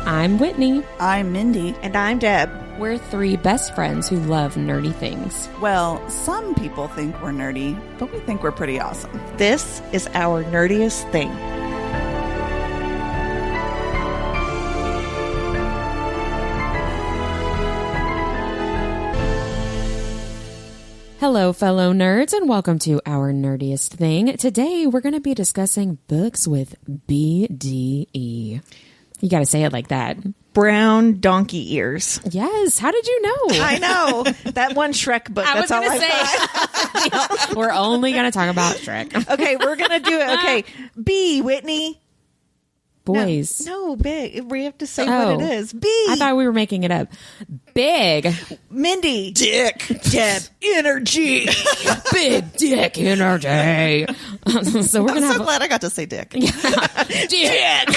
I'm Whitney. I'm Mindy. And I'm Deb. We're three best friends who love nerdy things. Well, some people think we're nerdy, but we think we're pretty awesome. This is Our Nerdiest Thing. Hello, fellow nerds, and welcome to Our Nerdiest Thing. Today, we're going to be discussing books with BDE. You got to say it like that. Brown donkey ears. Yes. How did you know? I know. That one Shrek book. That's all I say. We're only going to talk about Shrek. Okay, we're going to do it. Okay. B, Whitney. Boys. No, big. We have to say what it is. B. I thought we were making it up. Big. Mindy. Dick. Deb. Energy. Big dick energy. So we're I'm gonna so glad I got to say dick. Dick.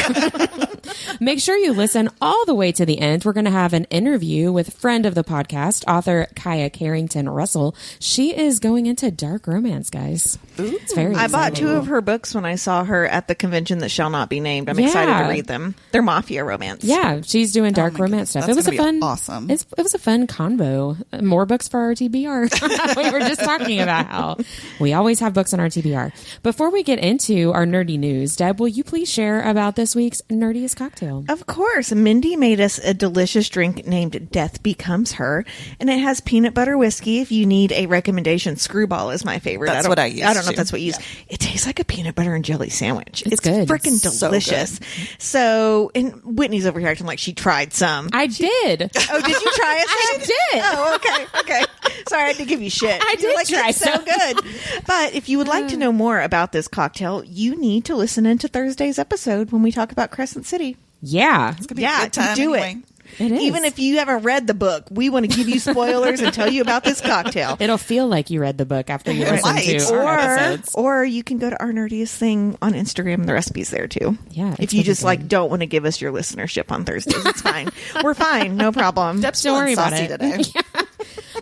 Make sure you listen all the way to the end. We're going to have an interview with friend of the podcast, author Kia Carrington-Russell. She is going into dark romance, guys. Ooh. It's very exciting. I bought two of her books when I saw her at the convention that shall not be named. I'm excited to read them. They're mafia romance. Yeah, she's doing dark romance stuff. That's it was a fun, awesome. It was a fun convo. More books for our TBR. We were just talking about how we always have books on our TBR. Before we get into our nerdy news, Deb, will you please share about this week's nerdiest cocktail? Of course. Mindy made us a delicious drink named Death Becomes Her, and it has peanut butter whiskey. If you need a recommendation, Screwball is my favorite. That's what I use. I don't know if that's what you use. It tastes like a peanut butter and jelly sandwich. It's good. Freaking delicious. So, and Whitney's over here acting like she tried some. I did. Oh, did you try it? I did. Oh, okay. Sorry, I had to give you shit. I did try it's so some. good. But if you would like to know more about this cocktail, you need to listen into Thursday's episode when we talk about Crescent City. Yeah. It's gonna be a good time do anyway. it. It is. Even if you haven't read the book, we want to give you spoilers and tell you about this cocktail. It'll feel like you read the book after you listen to our episodes. Or you can go to Our Nerdiest Thing on Instagram. The recipe's there too. Yeah. If you just don't want to give us your listenership on Thursdays, it's fine. We're fine. No problem. Deb's Don't worry about saucy it. today.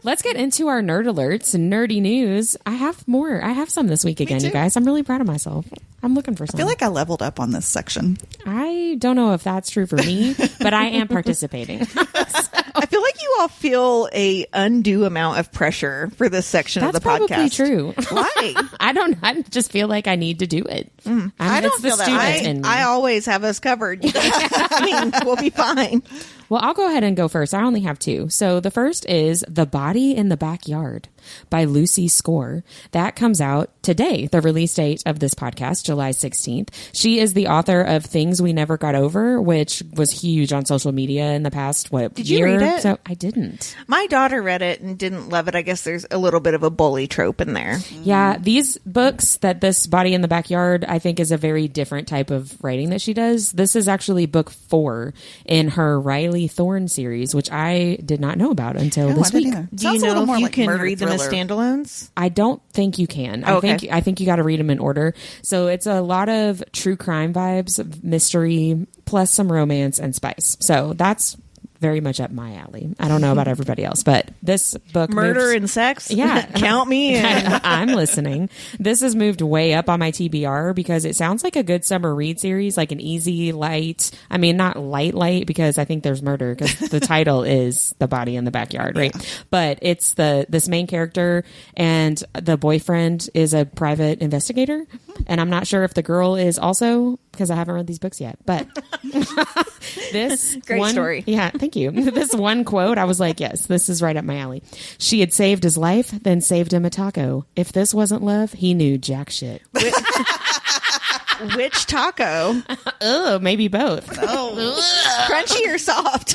Let's get into our nerd alerts and nerdy news. I have more. I have some this week again, too. you guys. I'm really proud of myself. I'm looking for some. I feel like I leveled up on this section. I don't know if that's true for me, but I am participating. I feel like you all feel a undue amount of pressure for this section of the podcast. That's probably true. Why? I just feel like I need to do it. I don't it's the feel that. student in me. I always have us covered. I mean, we'll be fine. Well, I'll go ahead and go first. I only have two. So the first is The Body in the Backyard by Lucy Score. That comes out today, the release date of this podcast, July 16th. She is the author of Things We Never Got Over, which was huge on social media in the past, Did you read it? So I didn't. My daughter read it and didn't love it. I guess there's a little bit of a bully trope in there. Yeah, these books this Body in the Backyard, I think is a very different type of writing that she does. This is actually book 4 in her Riley Thorne series, which I did not know about until this week. Do you know if you can read them as standalones? I don't think you can. Okay. I think you got to read them in order. So it's a lot of true crime vibes, mystery, plus some romance and spice. So that's very much up my alley. I don't know about everybody else, but this book Murder and sex? Yeah. Count me in. I'm listening. This has moved way up on my TBR because it sounds like a good summer read series, like an easy, light. I mean, not light, because I think there's murder because the title is The Body in the Backyard, right? Yeah. But it's this main character and the boyfriend is a private investigator. And I'm not sure if the girl is also, because I haven't read these books yet, but this great story. Yeah. Thank you. This one quote, I was like, yes, this is right up my alley. She had saved his life, then saved him a taco. If this wasn't love, he knew jack shit. Which taco? Oh, maybe both. Oh, crunchy or soft?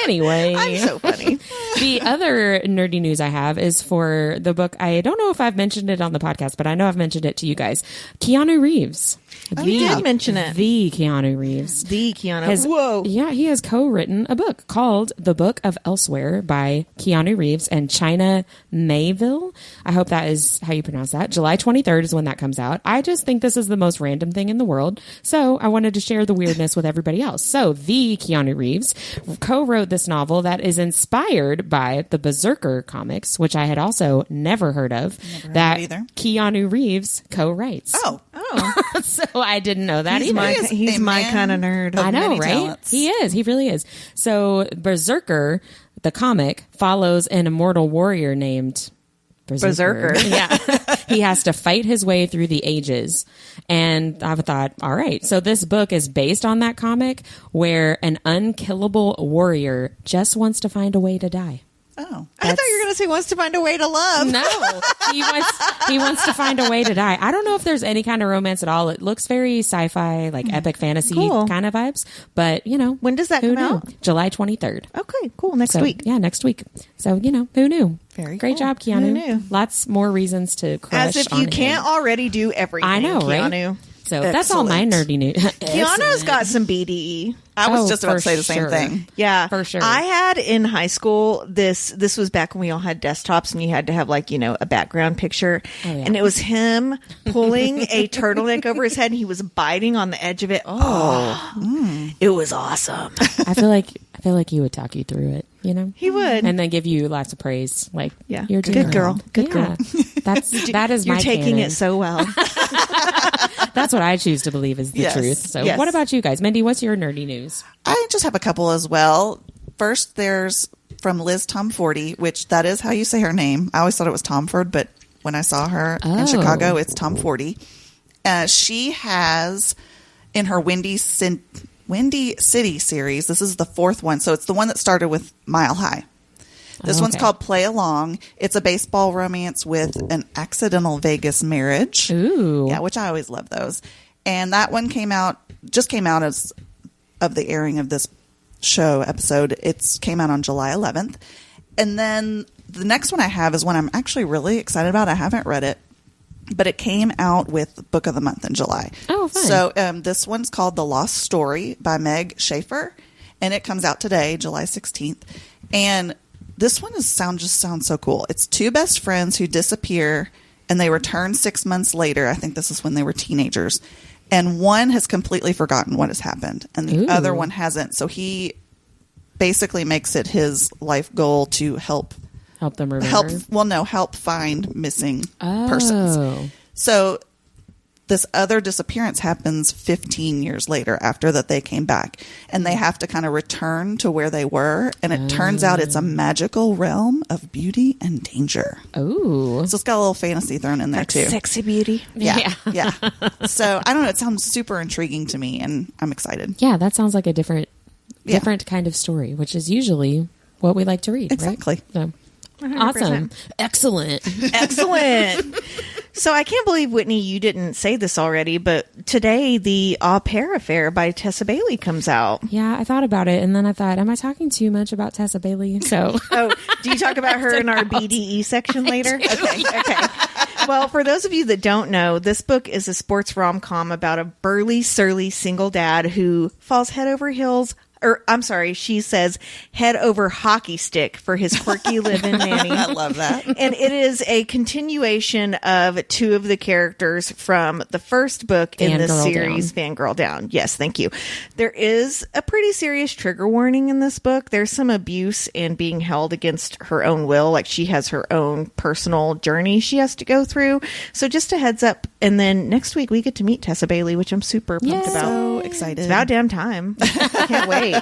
Anyway, I'm so funny. The other nerdy news I have is for the book. I don't know if I've mentioned it on the podcast, but I know I've mentioned it to you guys. Keanu Reeves. You did mention it. The Keanu Reeves. The Keanu. Whoa. Yeah, he has co-written a book called The Book of Elsewhere by Keanu Reeves and China Mayville. I hope that is how you pronounce that. July 23rd is when that comes out. I just think this is the most random thing in the world. So I wanted to share the weirdness with everybody else. So the Keanu Reeves co-wrote this novel that is inspired by the Berserker comics, which I had also never heard of. Never heard that of either. Keanu Reeves co-writes. Oh, Oh, So I didn't know that he's either. he's my kind of nerd. I know, many right? talents. He is. He really is. So Berserker, the comic, follows an immortal warrior named Berserker. Yeah. He has to fight his way through the ages. And I thought, all right, so this book is based on that comic where an unkillable warrior just wants to find a way to die. Oh. I thought you were going to say wants to find a way to love. No, he wants to find a way to die. I don't know if there's any kind of romance at all. It looks very sci-fi, like epic fantasy Cool. kind of vibes. But, When does that who come knew? out? July 23rd. Okay, cool. Next So, week. Yeah, next week. So, who knew? Very Great cool. job, Keanu. Who knew? Lots more reasons to crush As if on you him. can't already do everything, I know, Keanu. right? So that's all my Excellent. nerdy news. Keanu's got some BDE. I was Oh, just about for to say the same sure. thing. Yeah, For sure. I had in high school this was back when we all had desktops and you had to have a background picture, yeah. and it was him pulling a turtleneck over his head and he was biting on the edge of it. It was awesome. I feel like he would talk you through it, He would. and then give you lots of praise. Like, Yeah. you're doing Good girl. well. Good Yeah. That is You're my taking canon. it so well. That's what I choose to believe is the Yes. truth. So, Yes. what about you guys, Mindy? What's your nerdy news? I just have a couple as well. First, there's from Liz Tomforty, which that is how you say her name. I always thought it was Tomford, but when I saw her Oh. in Chicago, it's Tomforty. She has in her Windy City series. This is the fourth one, so it's the one that started with Mile High. This one's Okay. called Play Along. It's a baseball romance with an accidental Vegas marriage. Ooh. Yeah, which I always love those. And that one came out as of the airing of this show episode. It came out on July 11th. And then the next one I have is one I'm actually really excited about. I haven't read it, but it came out with Book of the Month in July. Oh, fun. So this one's called The Lost Story by Meg Schaefer, and it comes out today, July 16th. And this one just sounds so cool. It's two best friends who disappear and they return 6 months later. I think this is when they were teenagers. And one has completely forgotten what has happened and the Ooh. other one hasn't. So he basically makes it his life goal to help Help them remember. help find missing Oh. persons. So this other disappearance happens 15 years later after that they came back, and they have to kind of return to where they were. And it turns out it's a magical realm of beauty and danger. Ooh. So it's got a little fantasy thrown in there too. Sexy beauty. Yeah. So I don't know. It sounds super intriguing to me, and I'm excited. Yeah, that sounds like a different Yeah. kind of story, which is usually what we like to read. Exactly. Right? So, 100%. awesome. Excellent. Excellent. So I can't believe, Whitney, you didn't say this already, but today the Au Pair Affair by Tessa Bailey comes out. Yeah, I thought about it, and then I thought, am I talking too much about Tessa Bailey? So, Oh, do you talk about her in our BDE section later? Okay. Well, for those of you that don't know, this book is a sports rom-com about a burly, surly single dad who falls head over heels. Or, I'm sorry, she says head over hockey stick for his quirky live-in nanny. I love that. And it is a continuation of two of the characters from the first book in the Fangirl series, Fangirl Down. Yes, thank you. There is a pretty serious trigger warning in this book. There's some abuse and being held against her own will. Like, she has her own personal journey she has to go through. So just a heads up. And then next week we get to meet Tessa Bailey, which I'm super pumped about. So excited. It's about damn time. I can't wait.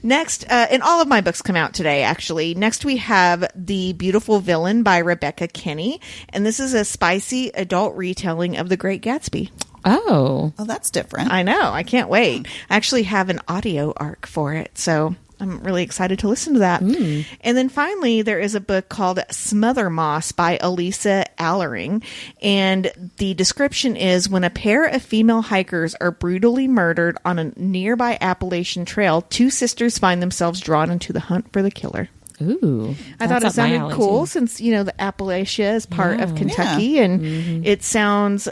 Next, and all of my books come out today, actually. Next, we have The Beautiful Villain by Rebecca Kinney. And this is a spicy adult retelling of The Great Gatsby. oh, Oh, that's different. I know. I can't wait. I actually have an audio arc for it. So I'm really excited to listen to that. And then finally, there is a book called Smother Moss by Elisa Allering. And the description is, when a pair of female hikers are brutally murdered on a nearby Appalachian trail, two sisters find themselves drawn into the hunt for the killer. ooh. I thought it That's up my sounded alley, cool too. since, the Appalachia is part of Yeah. Kentucky. And it sounds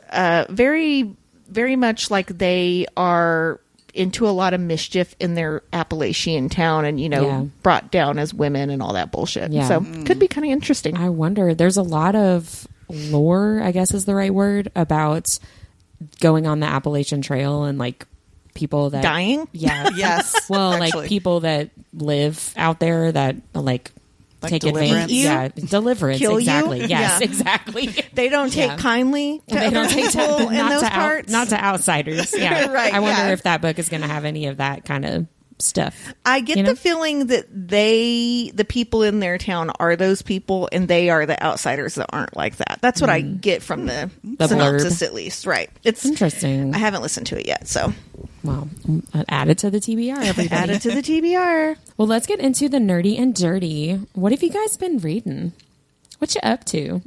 very, very much like they are into a lot of mischief in their Appalachian town and, Yeah. brought down as women and all that bullshit. Yeah. So could be kind of interesting. I wonder. There's a lot of lore, I guess is the right word, about going on the Appalachian Trail and like people that Dying? Yeah. Yes. Well, actually. like people that live out there that like Like take deliverance. advantage. Yeah, deliverance. Kill you? Exactly. Yes, Yeah. exactly. They don't take Yeah. kindly to They other don't take people in those parts. not to outsiders. Yeah, Right, I wonder yeah. if that book is going to have any of that kind of stuff. I get you know? the feeling that the people in their town are those people, and they are the outsiders that aren't like that. That's what I get from the synopsis, blurb. at least. Right? It's Interesting. I haven't listened to it yet, so Well, add it to the TBR, everybody. add it to the TBR. Well, let's get into the nerdy and dirty. What have you guys been reading? What you up to?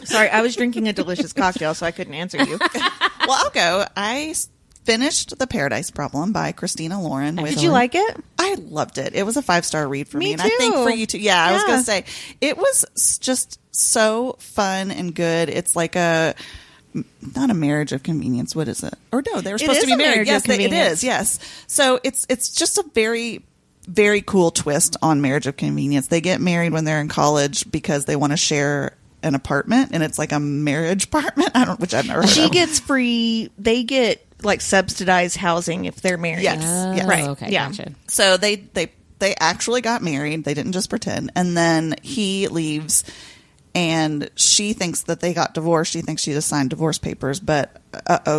Sorry, I was drinking a delicious cocktail, so I couldn't answer you. Well, I'll go. I finished The Paradise Problem by Christina Lauren. Did you like it? I loved it. It was a 5-star read for me. Me And I think too. for you too. Yeah, I was Yeah. going to say, it was just so fun and good. It's like not a marriage of convenience. What is it? Or no, they were supposed is to be a married. marriage Yes, of it convenience. is. Yes. So it's just a very, very cool twist on marriage of convenience. They get married when they're in college because they want to share an apartment, and it's like a marriage apartment. Which I've never heard She of. gets free. They get like subsidized housing if they're married. Yes. Oh, Right. Okay. Yeah. Gotcha. So they actually got married. They didn't just pretend. And then he leaves, and she thinks that they got divorced. She thinks she just signed divorce papers, but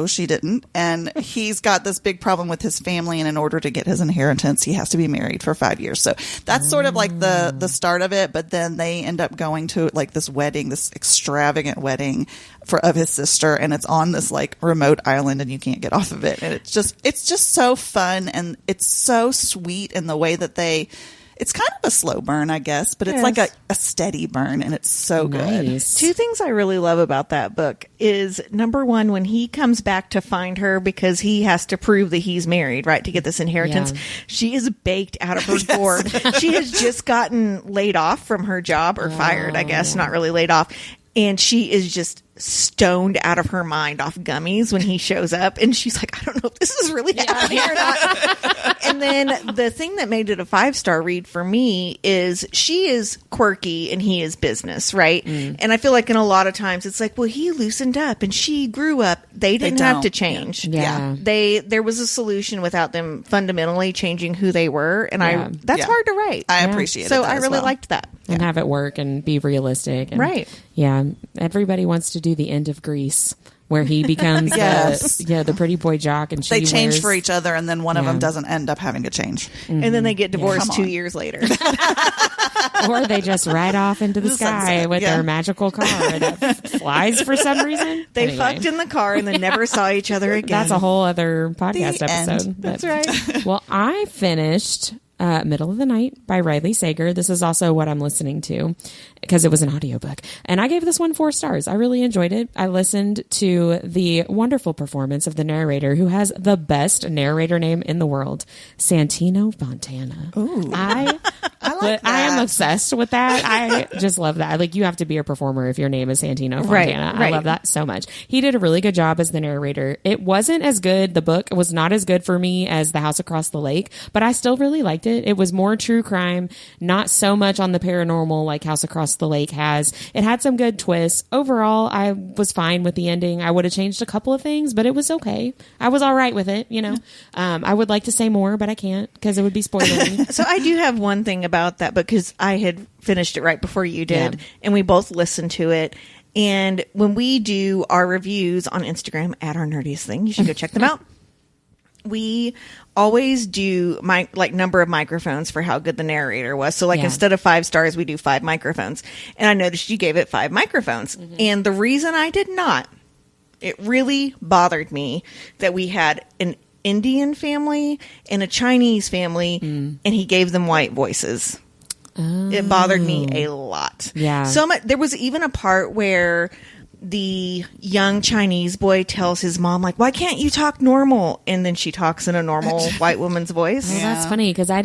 she didn't. And he's got this big problem with his family, and in order to get his inheritance, he has to be married for 5 years. So that's sort of like the start of it. But then they end up going to like this wedding, this extravagant wedding of his sister, and it's on this like remote island, and you can't get off of it. And it's just so fun, and it's so sweet in the way that it's kind of a slow burn, I guess, but it's Yes. like a steady burn, and it's so good. Nice. Two things I really love about that book is, number one, when he comes back to find her because he has to prove that he's married, right, to get this inheritance, Yeah. she is baked out of her gourd. She has just gotten laid off from her job, or fired, I guess, not really laid off. And she is just stoned out of her mind off gummies when he shows up. And she's like, I don't know if this is really happening or not. And then the thing that made it a 5-star read for me is she is quirky and he is business, right? And I feel like in a lot of times it's like, well, he loosened up and she grew up. They didn't have don't. to change. Yeah. There was a solution without them fundamentally changing who they were. And Yeah. that's Yeah. hard to write. I appreciated So that I as really well. liked that. And have it work and be realistic. And, Right. Yeah. Everybody wants to do the end of Grease, where he becomes Yes. the pretty boy jock, and she They change wears- for each other, and then one of Yeah. them doesn't end up having to change. And then they get divorced Come 2 on. years later. or they just ride off into the The sky sunset, with yeah. their magical car that flies for some reason. They Anyway, fucked in the car and then never saw each other again. That's a whole other podcast The end. episode. That's but- right. Well, I finished Middle of the Night by Riley Sager. This is also what I'm listening to because it was an audiobook. And I gave this one 4 stars. I really enjoyed it. I listened to the wonderful performance of the narrator, who has the best narrator name in the world, Santino Fontana. Ooh. I like I am that. obsessed with that. I just love that. Like, you have to be a performer if your name is Santino Fontana. Right, I right. love that so much. He did a really good job as the narrator. It wasn't as good. The book was not as good for me as The House Across the Lake, but I still really liked it. It was more true crime, not so much on the paranormal like House Across the Lake has. It had some good twists. Overall, I was fine with the ending. I would have changed a couple of things, but it was okay. I was all right with it, you know. I would like to say more, but I can't because it would be spoiling. So I do have one thing about that because I had finished it right before you did, Yeah. and we both listened to it. And when we do our reviews on Instagram at Our Nerdiest Thing, you should go check them out. We always do number of microphones for how good the narrator was. So Yeah. instead of 5 stars, we do 5 microphones. And I noticed you gave it 5 microphones. And the reason I did not, it really bothered me that we had an Indian family and a Chinese family, and he gave them white voices. It bothered me a lot. Yeah. So much. There was even a part where the young Chinese boy tells his mom, like, why can't you talk normal? And then she talks in a normal white woman's voice. Well, that's funny because I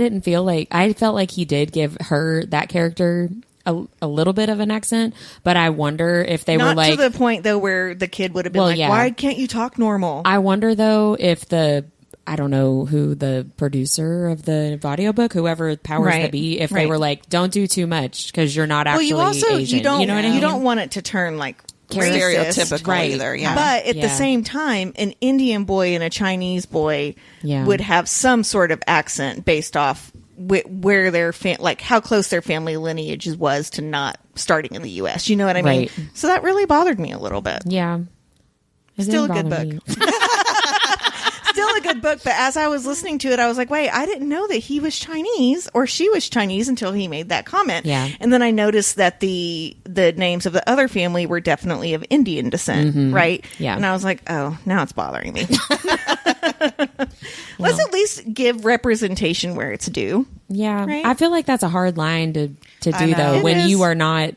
felt like he did give her, that character, a little bit of an accent, but I wonder if they were Not like, to the point, though, where the kid would have been Well, like, yeah. why can't you talk normal? I wonder though if I don't know who the producer of the audiobook, whoever powers Right, that be, if they right. were like, don't do too much because you're not actually you also Asian. you don't you know what I mean? you don't want it to turn like racist. Stereotypical Right. either. Yeah. But at Yeah. the same time, an Indian boy and a Chinese boy Yeah. would have some sort of accent based off where their like how close their family lineage was to not starting in the U.S. You know what I mean? Right. So that really bothered me a little bit. Yeah. It Still a didn't good bother book. me. Still a good book, but as I was listening to it, I was like, wait, I didn't know that he was Chinese or she was Chinese until he made that comment. Yeah. And then I noticed that the names of the other family were definitely of Indian descent, right? Yeah. And I was like, oh, now it's bothering me. Let's at least give representation where it's due. Yeah. Right? I feel like that's a hard line to I do, know. though, It when is. you are not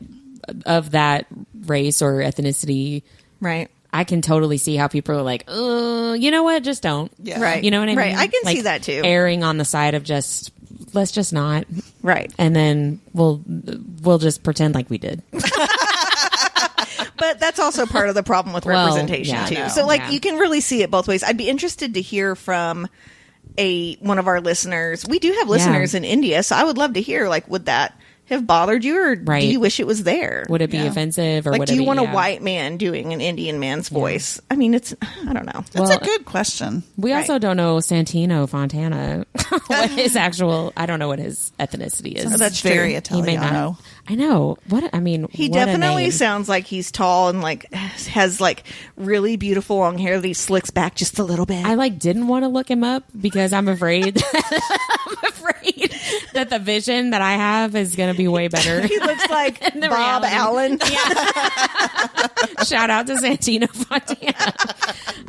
of that race or ethnicity. Right. I can totally see how people are like, you know what? Just don't. Yeah. Right. You know what I mean? Right. I can Like, see that too. Erring on the side of let's just not. Right. And then we'll just pretend like we did. But that's also part of the problem with Well, representation yeah, too. no, So like yeah. you can really see it both ways. I'd be interested to hear from one of our listeners. We do have listeners in India, so I would love to hear like would that have bothered you or Right. do you wish it was there? Would it be Yeah. offensive or like would do it you be, want a yeah. white man doing an Indian man's voice? I mean it's I don't know. That's Well, a good question. We Right. also don't know Santino Fontana what his actual. I don't know what his ethnicity is. That's very true. He may Italiano. not. I know. What I mean. He what a definitely name. sounds like he's tall and like has like really beautiful long hair that he slicks back just a little bit. I like didn't want to look him up because I'm afraid. That the vision that I have is going to be way better. He looks like The Bob reality. Allen. Shout out to Santino Fontana.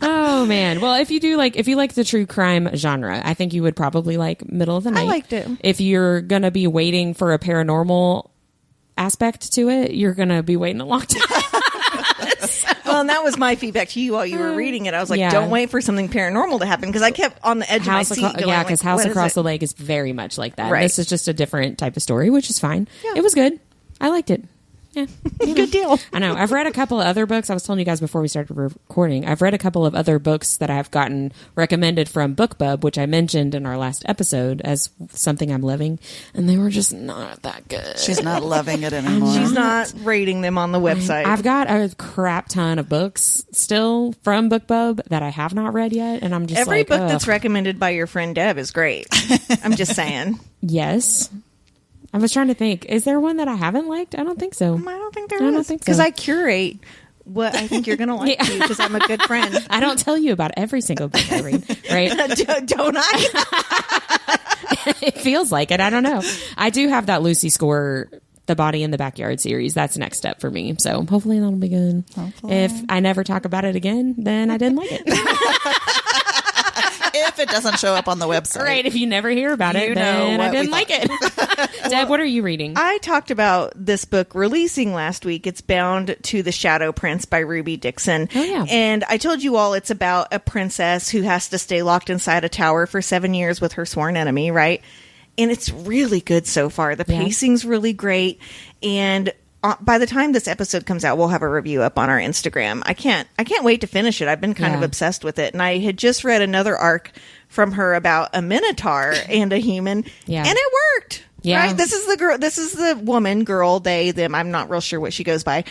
Oh man. Well, if you like the true crime genre, I think you would probably like Middle of the Night. liked it. If you're going to be waiting for a paranormal aspect to it, you're going to be waiting a long time. Well, and that was my feedback to you while you were reading it. I was like, Yeah. don't wait for something paranormal to happen because I kept on the edge of my seat. Going, yeah, because like, House what is Across it? the Lake is very much like that. Right. This is just a different type of story, which is fine. Yeah. It was good. I liked it. Yeah. Good deal. I know. I've read a couple of other books. I was telling you guys before we started recording. I've read a couple of other books that I've gotten recommended from BookBub, which I mentioned in our last episode as something I'm loving, and they were just not that good. She's not loving it anymore. She's not rating them on the website. I've got a crap ton of books still from BookBub that I have not read yet, and I'm just Every like, book ugh. that's recommended by your friend Deb is great. I'm just saying. Yes. I was trying to think. Is there one that I haven't liked? I don't think so. I don't think there I don't is. think so. Because I curate what I think you're going to like Yeah. too, because I'm a good friend. I don't tell you about every single book I read, right? Don't I? It feels like it. I don't know. I do have that Lucy Score, The Body in the Backyard series. That's next step for me. So hopefully that'll be good. Hopefully. If I never talk about it again, then I didn't like it. If it doesn't show up on the website. Right. If you never hear about You it, know then I what we didn't like it. Deb, what are you reading? I talked about this book releasing last week. It's Bound to the Shadow Prince by Ruby Dixon. Oh, yeah. And I told you all it's about a princess who has to stay locked inside a tower for 7 years with her sworn enemy, right? And it's really good so far. The Yeah. pacing's really great. And by the time this episode comes out, we'll have a review up on our Instagram. I can't wait to finish it. I've been kind of Yeah. obsessed with it. And I had just read another arc from her about a minotaur and a human. Yeah. And it worked. Yeah. Right? This is the girl, this is the woman, girl, they, them, I'm not real sure what she goes by,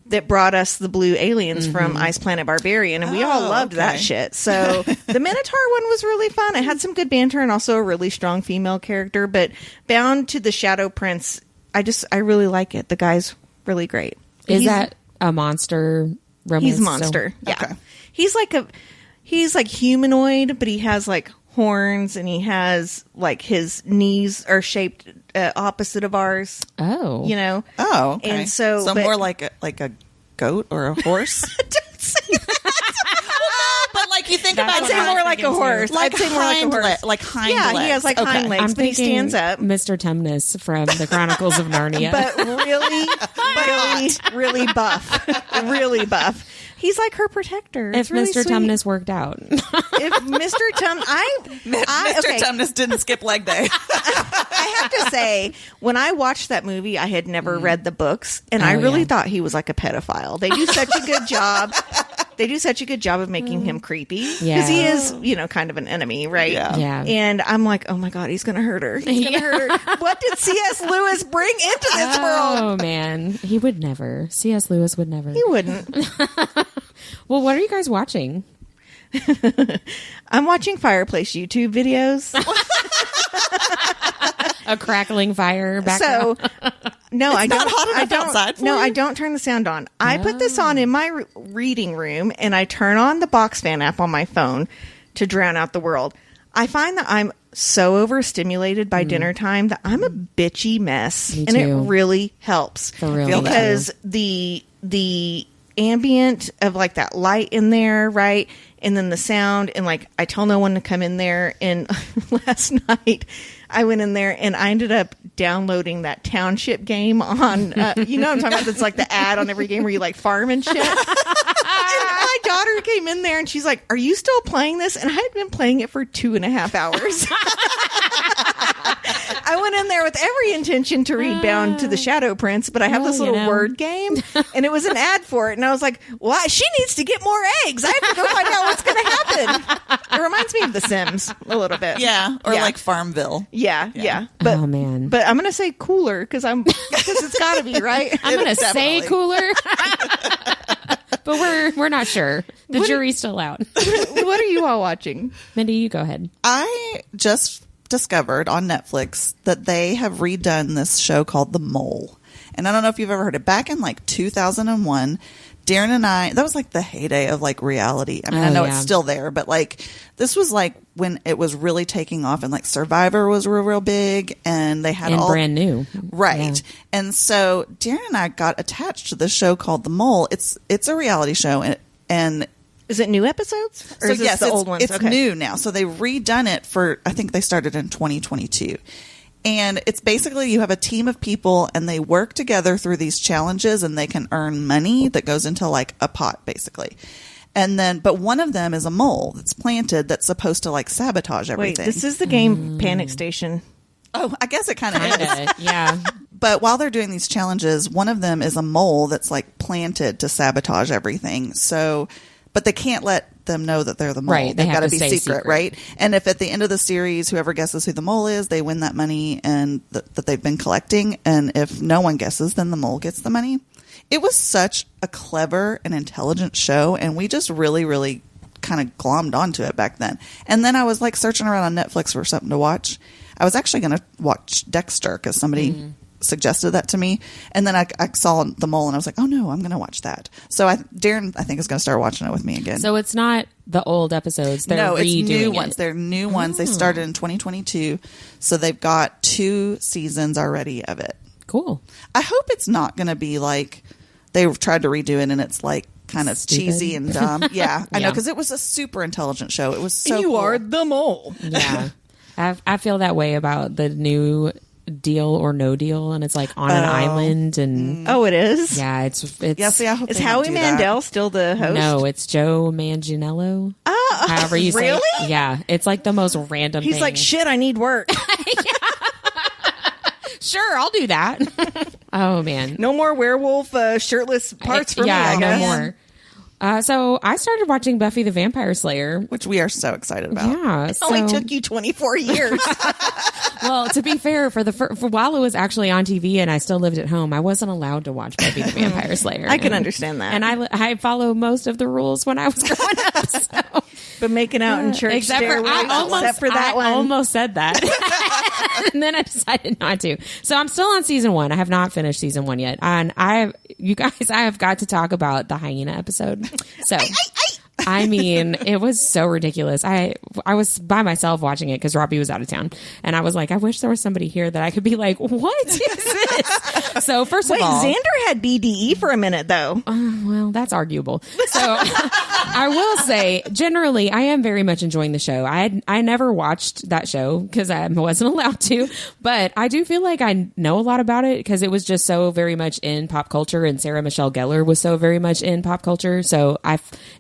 that brought us the blue aliens from Ice Planet Barbarian, and we all Oh, loved that okay. shit. So the Minotaur one was really fun. It had some good banter and also a really strong female character, but Bound to the Shadow Prince, I really like it. The guy's really great. Is He's- that a monster romance? He's a monster. still? Yeah. Okay. He's like humanoid, but he has like horns and he has like his knees are shaped opposite of ours, Oh. you know? Oh, okay. And so- but- more like a goat or a horse. Don't say that. But like you think That's I'd what say I was more like a thinking, too. horse. like I'd say more like a horse. like hind Yeah, legs. he has like Okay. hind legs, I'm but he thinking stands up. Mr. Tumnus from the Chronicles of Narnia. But really buff. Really buff. He's like her protector. if It's really Mr. sweet. Tumnus worked out. If Mr. Mr. okay. Tumnus didn't skip leg day. I have to say, when I watched that movie, I had never read the books, and I Oh, really yeah. thought he was like a pedophile. They do such a good job. They do such a good job of making him creepy because Yeah. he is, kind of an enemy, right? Yeah. Yeah. And I'm like, oh my god, he's gonna hurt her. He's gonna hurt her. What did C.S. Lewis bring into this world? Oh, man. He would never. C.S. Lewis would never. He wouldn't. Well, what are you guys watching? I'm watching Fireplace YouTube videos. A crackling fire background. So no, I not don't. hot enough I don't. outside for No, you? I don't turn the sound on. I put this on in my reading room, and I turn on the box fan app on my phone to drown out the world. I find that I'm so overstimulated by dinner time that I'm a bitchy mess, Me and it too. really helps For real, me too. because the ambient of like that light in there, right? And then the sound, and like I tell no one to come in there. And last night I went in there and I ended up downloading that township game on, you know what I'm talking about? It's like the ad on every game where you like farm and shit. And my daughter came in there and she's like, "Are you still playing this?" And I had been playing it for 2.5 hours. I went in there with every intention to read Bound to the Shadow Prince, but I have this little word game, and it was an ad for it, and I was like, "Why? She needs to get more eggs. I have to go find out what's going to happen." It reminds me of The Sims a little bit. Yeah, or like Farmville. Yeah. But, Oh, man. But I'm going to say cooler because it's got to be, right? I'm going to say Definitely. cooler. But we're not sure. The jury's still out. What are you all watching? Mindy, you go ahead. I just discovered on Netflix that they have redone this show called The Mole. And I don't know if you've ever heard it. Back in like 2001, Darren and I, that was like the heyday of like reality. I mean, I know it's still there, but like this was like when it was really taking off, and like Survivor was real big, and they had And all brand new. Right. Yeah. And so Darren and I got attached to this show called The Mole. It's a reality show, and Is it new episodes? Or is this the old ones? It's Okay. new now. So they've redone it for, I think they started in 2022. And it's basically you have a team of people and they work together through these challenges, and they can earn money that goes into like a pot basically. And then, but one of them is a mole that's planted that's supposed to like sabotage Wait, everything. this is the game Panic Station. Oh, I guess it kind of is. Kinda, yeah. But while they're doing these challenges, one of them is a mole that's like planted to sabotage everything. So, but they can't let them know that they're the mole. Right, they They've have got to to be stay secret, secret. right? And if at the end of the series, whoever guesses who the mole is, they win that money and that they've been collecting. And if no one guesses, then the mole gets the money. It was such a clever and intelligent show, and we just really, really kind of glommed onto it back then. And then I was like searching around on Netflix for something to watch. I was actually going to watch Dexter because somebody suggested that to me, and then I saw The Mole and I was like, oh no, I'm going to watch that. So Darren I think is going to start watching it with me again. So it's not the old episodes. They're No, it's redoing new it. ones. They're new ones. They started in 2022, so they've got 2 seasons already of it. Cool. I hope it's not going to be like they've tried to redo it and it's like kind of Stupid. cheesy and dumb. Yeah, I know, Yeah. because it was a super intelligent show. It was so You cool. are the mole. Yeah. I feel that way about the new Deal or No Deal, and it's like on an island, and Oh, it is? yeah, it's Yeah, see, I hope Is they don't Howie do that. Mandel still the host? no, it's Joe Manganiello. Oh, However you say really? it. Yeah, it's like the most random He's thing. like, shit, I need work. Sure, I'll do that. Oh man, No more werewolf shirtless parts for yeah, me, I guess. no more. So I started watching Buffy the Vampire Slayer. Which we are so excited about. Yeah, It only took you 24 years. well, to be fair, for while it was actually on TV and I still lived at home, I wasn't allowed to watch Buffy the Vampire Slayer. I can understand that. And I follow most of the rules when I was growing up. So. But making out in church Except for, stairways, except for that I one. almost said that. And then I decided not to. So I'm still on season 1. I have not finished season 1 yet. And I have got to talk about the hyena episode. So I mean, it was so ridiculous. I was by myself watching it because Robbie was out of town. And I was like, I wish there was somebody here that I could be like, what is this? So first Wait, of all, Xander had BDE for a minute, though. well, that's arguable. So I will say, generally, I am very much enjoying the show. I never watched that show because I wasn't allowed to, but I do feel like I know a lot about it because it was just so very much in pop culture, and Sarah Michelle Gellar was so very much in pop culture. So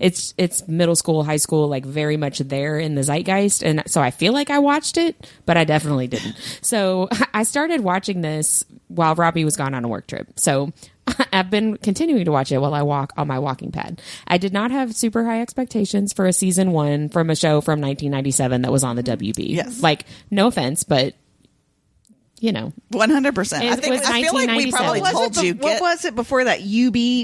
it's middle school, high school, like very much there in the zeitgeist, and so I feel like I watched it, but I definitely didn't. So I started watching this while Robbie was gone on a work trip. So I've been continuing to watch it while I walk on my walking pad. I did not have super high expectations for a season 1 from a show from 1997 that was on the WB. Yes. Like, no offense, but you know, 100%. I feel like we probably told you. What was it before that?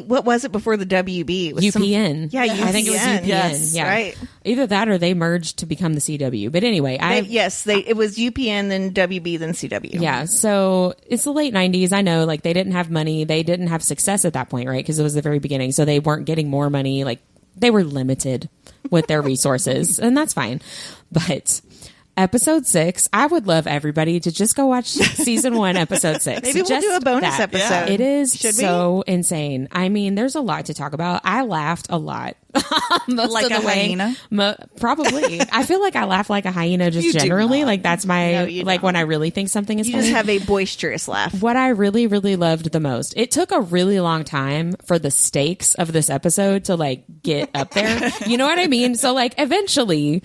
What was it before the WB? It was UPN. UPN. I think it was UPN. Yes, yeah. right. Either that or they merged to become the CW. But anyway, it was UPN, then WB, then CW. Yeah. So it's the late 90s. I know, like, they didn't have money. They didn't have success at that point, right? Because it was the very beginning. So they weren't getting more money. Like, they were limited with their resources, and that's fine. But episode 6, I would love everybody to just go watch season 1, episode 6. Maybe we'll do a bonus episode. Yeah. It is so insane. I mean, there's a lot to talk about. I laughed a lot. Most like of the a way. hyena? Probably. I feel like I laugh like a hyena just You do generally. not. Like, that's my, No, you like, don't. when I really think something is You funny. just have a boisterous laugh. What I really, really loved the most, it took a really long time for the stakes of this episode to, like, get up there. You know what I mean? So, like, eventually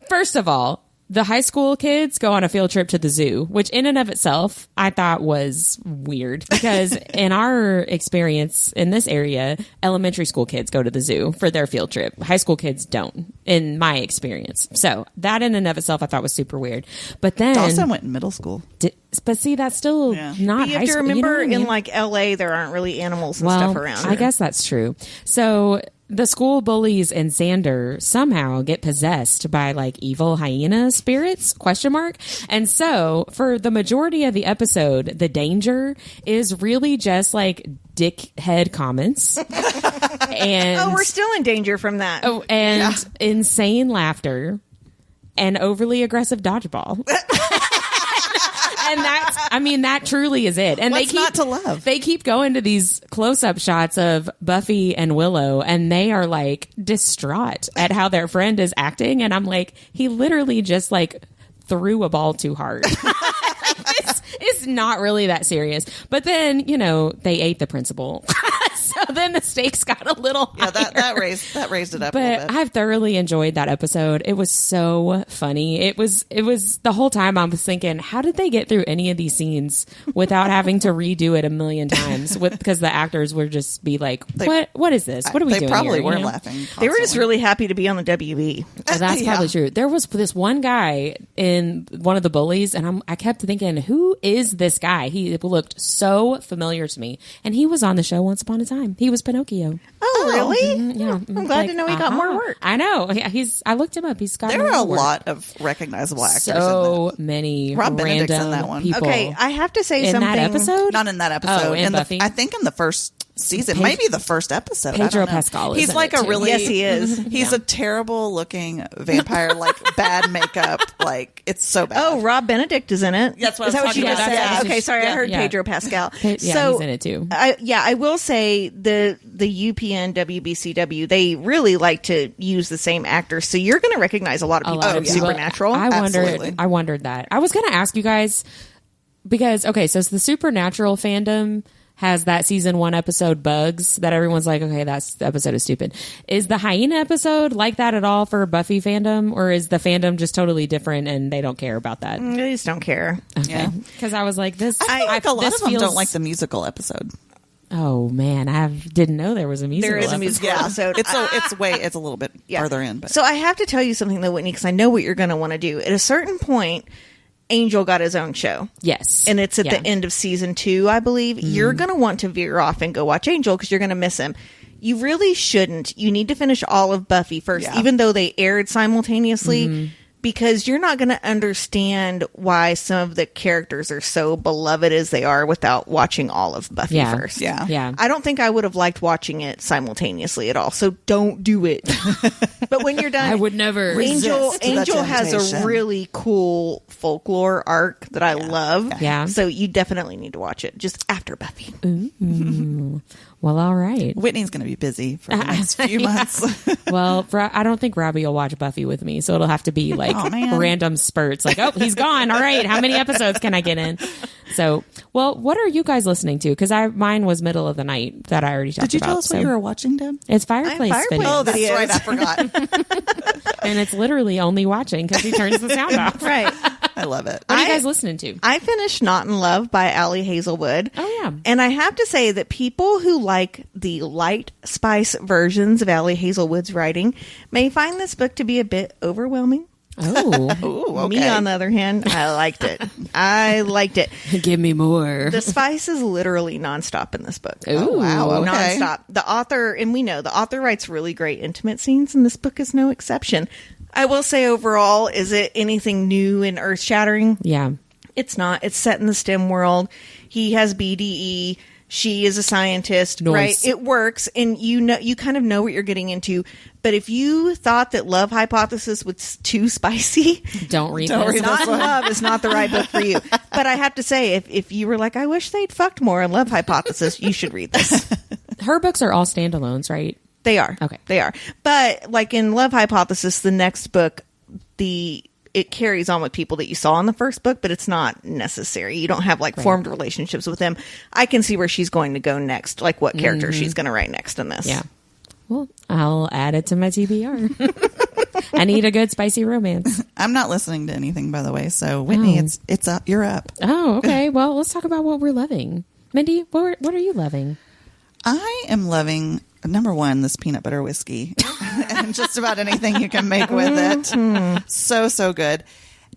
first of all, the high school kids go on a field trip to the zoo, which in and of itself I thought was weird because in our experience in this area, elementary school kids go to the zoo for their field trip. High school kids don't, in my experience. So that in and of itself I thought was super weird. But then Dawson went in middle school. but see, that's still not But you high have to school. remember, You know what I mean? in like LA, there aren't really animals and stuff around. I guess that's true. So the school bullies and Xander somehow get possessed by like evil hyena spirits, ? And so for the majority of the episode, the danger is really just like dickhead comments. And we're still in danger from that. insane laughter and overly aggressive dodgeball. And that truly is it. And What's not to love? They keep going to these close-up shots of Buffy and Willow, and they are like distraught at how their friend is acting. And I'm like, he literally just like threw a ball too hard. It's not really that serious. But then, you know, they ate the principal. So then the stakes got a little higher. That raised it up a But little bit. I've thoroughly enjoyed that episode. It was so funny. It was the whole time I was thinking, how did they get through any of these scenes without having to redo it a million times? Because the actors would just be like, what is this? What are we doing? They probably here? were You know? laughing. They were just constantly. really happy to be on the WB. Oh, that's probably true. There was this one guy in one of the bullies, and I kept thinking, who is this guy? He looked so familiar to me, and he was on the show once upon a time. He was Pinocchio. Oh, really? Yeah, I'm glad to know he got more work. I know. I looked him up. He's got There were more a work. lot of recognizable actors So in many Rob Benedict's random in that one. people. Okay, I have to say in something. that episode, that. Not in that episode. Oh, in in Buffy? I think in the first season, maybe the first episode. I Pedro don't know. Pascal is He's in like it, a too. really Yes, he is. He's a terrible looking vampire, like bad makeup, like it's so bad. Oh, Rob Benedict is in it. That's what is I that was what you talking just about. said? Yeah, Okay, sorry, I heard yeah. Pedro Pascal. Yeah, So he's in it too. I will say the UPN WBCW, they really like to use the same actors, so you're going to recognize a lot of people from Supernatural. Absolutely. I wondered that. I was going to ask you guys because so the Supernatural fandom has that season 1 episode Bugs that everyone's like, okay, the episode is stupid. Is the hyena episode like that at all for Buffy fandom, or is the fandom just totally different and they don't care about that? They just don't care. Okay, because I was like, this. I feel like a lot this of them feels- don't like the musical episode. Oh man, I didn't know there was a musical. There is a episode. musical episode. It's a little bit farther in, but So I have to tell you something though, Whitney, because I know what you're going to want to do. At a certain point, Angel got his own show. Yes, And it's at the end of season 2, I believe. You're going to want to veer off and go watch Angel because you're going to miss him. You really shouldn't. You need to finish all of Buffy first, even though they aired simultaneously, because you're not going to understand why some of the characters are so beloved as they are without watching all of Buffy first. Yeah. I don't think I would have liked watching it simultaneously at all. So don't do it. But when you're done, I would never. Angel Resist the has a temptation. really cool folklore arc that I love. Yeah. So you definitely need to watch it just after Buffy. Well, all right. Whitney's going to be busy for the next few months. Well, I don't think Robbie will watch Buffy with me, so it'll have to be like random spurts. Like, oh, he's gone. All right, how many episodes can I get in? So, well, what are you guys listening to? Because mine was middle of the night that I already talked Did you about. tell us what you were watching, Deb? It's Fireplace Fireplace. Spinning. Oh, that's Videos. right. I forgot. And it's literally only watching because he turns the sound off. Right. I love it. What are you guys listening to? I finished Not in Love by Allie Hazelwood. Oh, yeah. And I have to say that people who like the light spice versions of Allie Hazelwood's writing may find this book to be a bit overwhelming. Oh, Ooh, okay. Me, on the other hand, I liked it. I liked it. give me more. The spice is literally nonstop in this book. Oh, wow. Okay. Nonstop. The author, and we know the author writes really great intimate scenes, and this book is no exception. I will say overall, is it anything new and earth shattering? Yeah. It's not. It's set in the STEM world. He has BDE. She is a scientist, Nice. right? It works, and you kind of know what you're getting into. But if you thought that Love Hypothesis was too spicy, Don't read Don't this. read Not in Love is not the right book for you. But I have to say, if you were like, I wish they'd fucked more in Love Hypothesis, you should read this. Her books are all standalones, right? They are. Okay. They are. But like in Love Hypothesis, the next book, it carries on with people that you saw in the first book, but it's not necessary. You don't have like formed relationships with them. I can see where she's going to go next, like what character she's going to write next in this. Yeah. Well, I'll add it to my TBR. I need a good spicy romance. I'm not listening to anything, by the way. So, Whitney, it's up. You're up. Oh, okay. Well, let's talk about what we're loving. Mindy, what are you loving? I am loving, number one, this peanut butter whiskey and just about anything you can make with it. So good.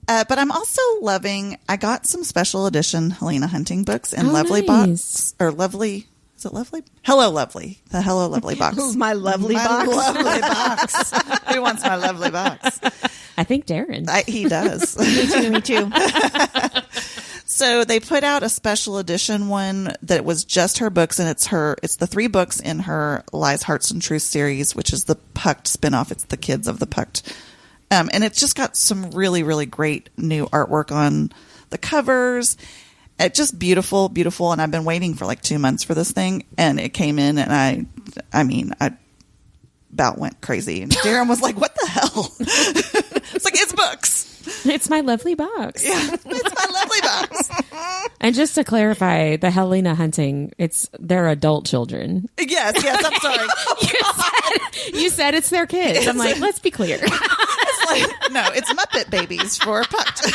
But I'm also loving, I got some special edition Helena Hunting books in Lovely nice. Box, or Lovely, is it Lovely? Hello Lovely, the Hello Lovely box. My lovely My box. lovely box. Who wants my lovely box? I think Darren. He does. Me too. So they put out a special edition one that was just her books, and it's the 3 books in her Lies, Hearts, and Truth series, which is the Pucked spinoff. It's the kids of the Pucked. And it's just got some really, really great new artwork on the covers. It's just beautiful, beautiful. And I've been waiting for like 2 months for this thing, and it came in, and I about went crazy. And Darren was like, what the hell? It's like, it's books. It's my lovely box. Yeah, it's my lovely box. And just to clarify, the Helena Hunting, they're adult children. Yes, I'm sorry. You said it's their kids. I'm like, let's be clear. No, it's Muppet Babies for Pucked.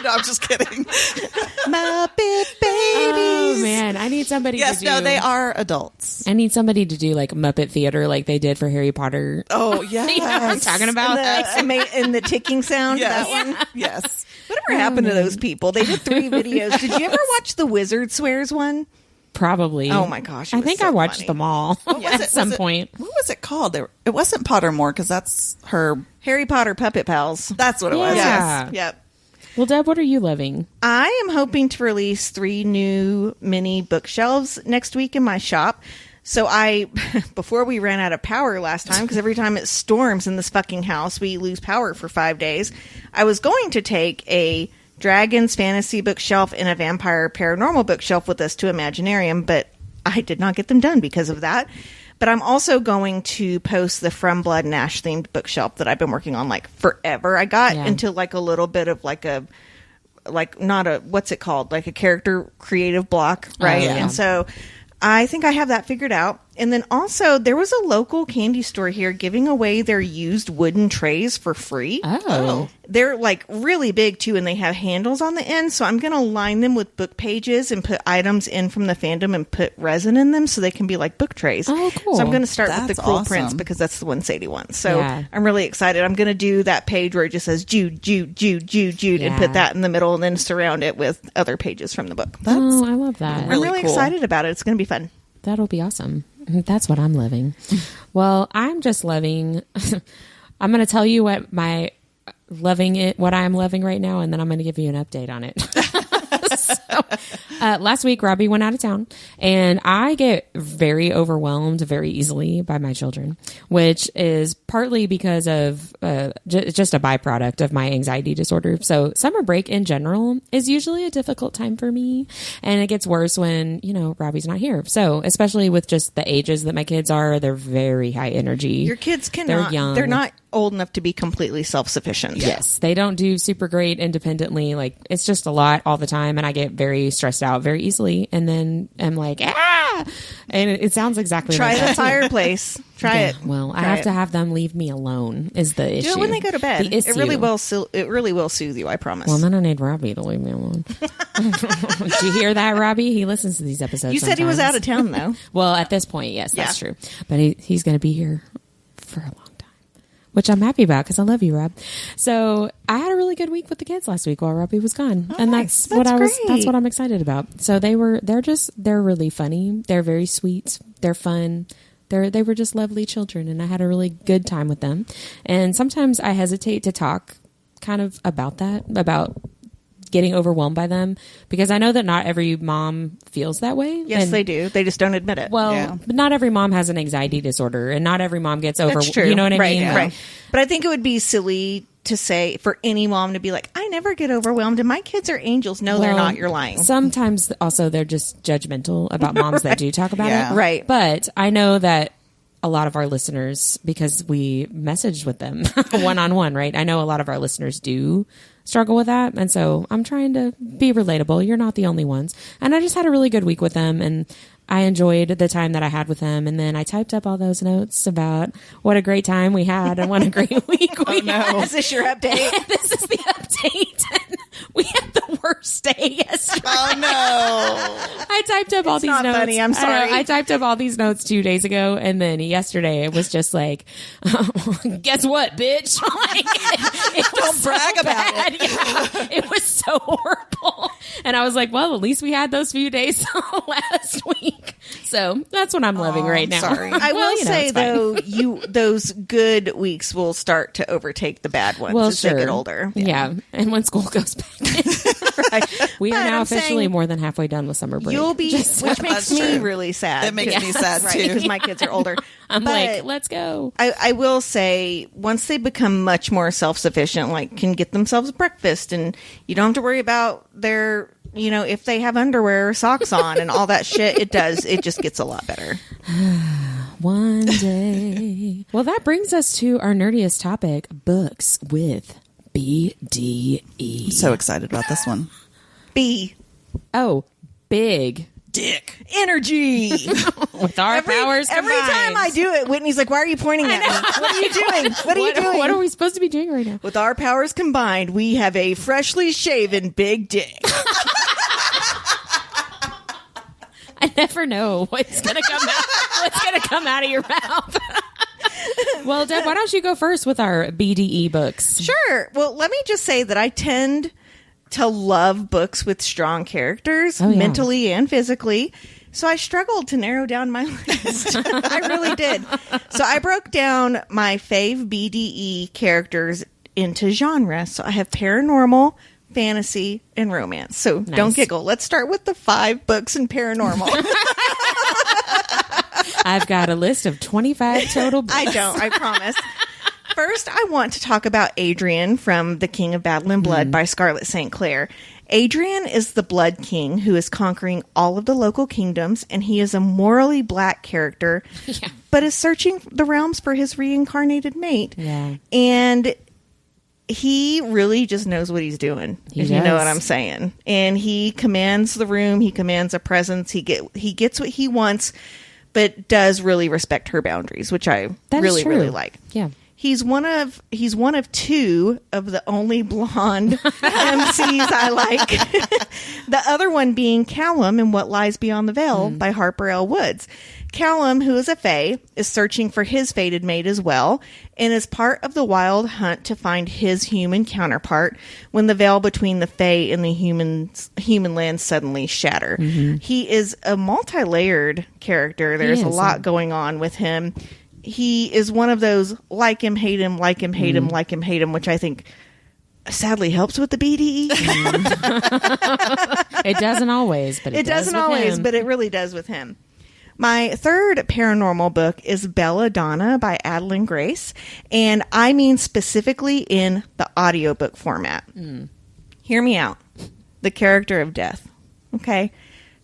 No, I'm just kidding. Muppet Babies. Oh man, I need somebody Yes, to do. no, they are adults. I need somebody to do like Muppet theater like they did for Harry Potter. Oh, yes. You know what I'm talking about? And the ticking sound, Yes. that one. Yes. Whatever happened to those people? They did 3 videos. Did you ever watch the Wizard Swears one? Probably. Oh my gosh. I think I watched them all at some point. What was it called? It wasn't Pottermore, because that's her. Harry Potter Puppet Pals. That's what it was. Yeah. Yes. Yep. Well, Deb, what are you loving? I am hoping to release 3 new mini bookshelves next week in my shop. So before we ran out of power last time, because every time it storms in this fucking house, we lose power for 5 days. I was going to take a Dragons fantasy bookshelf and a vampire paranormal bookshelf with us to Imaginarium, but I did not get them done because of that. But I'm also going to post the From Blood and Ash themed bookshelf that I've been working on like forever. I got into like a little bit of like not a, what's it called? Like a character creative block, right? Oh, yeah. And so I think I have that figured out. And then also there was a local candy store here giving away their used wooden trays for free. Oh. They're like really big too, and they have handles on the end. So I'm going to line them with book pages and put items in from the fandom and put resin in them so they can be like book trays. Oh, cool. So I'm going to start with That's the Cruel awesome. Prince because that's the one Sadie wants. So Yeah. I'm really excited. I'm going to do that page where it just says Jude, Jude, Jude, Jude, Jude, and Yeah. put that in the middle and then surround it with other pages from the book. Oh, I love that. I'm really really cool. excited about it. It's going to be fun. That'll be awesome. That's what I'm loving. Well, I'm just loving. I'm going to tell you what I'm loving right now, and then I'm going to give you an update on it. Last week, Robbie went out of town, and I get very overwhelmed very easily by my children, which is partly because of just a byproduct of my anxiety disorder. So summer break in general is usually a difficult time for me, and it gets worse when, Robbie's not here. So especially with just the ages that my kids are, they're very high energy. Your kids cannot. They're young. They're not old enough to be completely self-sufficient. Yes, they don't do super great independently. Like, it's just a lot all the time, and I get very stressed out very easily. And then I'm like, and it sounds exactly Try like the that. fireplace. Try Yeah, it. well, I Try have it. to have them leave me alone. Is the issue? Do it when they go to bed. The It really issue. will. It really will soothe you. I promise. Well, then I need Robbie to leave me alone. Did you hear that, Robbie? He listens to these episodes. you said he was out sometimes. of town though. Well, at this point, yes, that's Yeah. true. But he's going to be here for a long time. which I'm happy about because I love you, Rob. So I had a really good week with the kids last week while Robbie was gone. Oh, and nice. that's what I'm excited about. So they're really funny. They're very sweet. They're fun. They were just lovely children, and I had a really good time with them. And sometimes I hesitate to talk kind of about getting overwhelmed by them, because I know that not every mom feels that way. Yes, they do. They just don't admit it. Well, but not every mom has an anxiety disorder, and not every mom gets overwhelmed. That's true. You know what I Right, mean? Right. But I think it would be silly to say for any mom to be like, I never get overwhelmed and my kids are angels. No, they're not. You're lying. Sometimes also they're just judgmental about moms that do talk about it. Right. But I know that a lot of our listeners, because we messaged with them one-on-one, right? I know a lot of our listeners do struggle with that. And so I'm trying to be relatable. You're not the only ones. And I just had a really good week with them, and I enjoyed the time that I had with them. And then I typed up all those notes about what a great time we had and what a great week we had. Is this your update? This is the update. We had the worst day yesterday. Oh, no. I typed up all these not notes. funny. I'm sorry. I typed up all these notes 2 days ago, and then yesterday it was just like, guess what, bitch? Like, it Don't brag about it. Yeah, it was so horrible. And I was like, well, at least we had those few days last week. So that's what I'm loving right now. Sorry. I will say it's fine. though, those good weeks will start to overtake the bad ones as they get older. Yeah. And when school goes back in. Right. We are But now I'm officially saying more than halfway done with summer break. You'll be, which makes That's me true. really sad. That makes me sad too. Because my kids are older. I'm But like, let's go. I will say, once they become much more self-sufficient, like can get themselves breakfast, and you don't have to worry about their, if they have underwear or socks on and all that shit, it just gets a lot better. One day. Well, that brings us to our nerdiest topic, books with BDE. I'm so excited about this one. Big Dick. Energy. with our powers Every combined. time I do it, Whitney's like, why are you pointing at me? What are you doing? What are you doing? What are we supposed to be doing right now? With our powers combined, we have a freshly shaven big dick. I never know what's gonna come out of your mouth. Well, Deb, why don't you go first with our BDE books? Sure. Well, let me just say that I tend to love books with strong characters, Oh, yeah. mentally and physically. So I struggled to narrow down my list. I really did. So I broke down my fave BDE characters into genres. So I have paranormal, fantasy, and romance. So don't giggle. Let's start with the 5 books in paranormal. I've got a list of 25 total books. I don't, I promise. First, I want to talk about Adrian from The King of Battle and Blood by Scarlett St. Clair. Adrian is the Blood King who is conquering all of the local kingdoms, and he is a morally black character, but is searching the realms for his reincarnated mate. Yeah. And he really just knows what he's doing, if you know does. what I'm saying. And he commands the room, he commands a presence, he gets what he wants, but does really respect her boundaries, which I That is really, true. really like. Yeah. He's one of 2 of the only blonde MCs I like. The other one being Callum in What Lies Beyond the Veil by Harper L. Woods. Callum, who is a fae, is searching for his fated mate as well, and is part of the wild hunt to find his human counterpart when the veil between the fae and the human land suddenly shatter. He is a multi-layered character. There's a lot going on with him. He is one of those like him, hate him, like him, hate him, like him, hate him, which I think sadly helps with the BDE. It doesn't always, but it does doesn't with always, him. but it really does with him. My third paranormal book is Belladonna by Adeline Grace, and I mean specifically in the audiobook format. Hear me out. The character of death. Okay?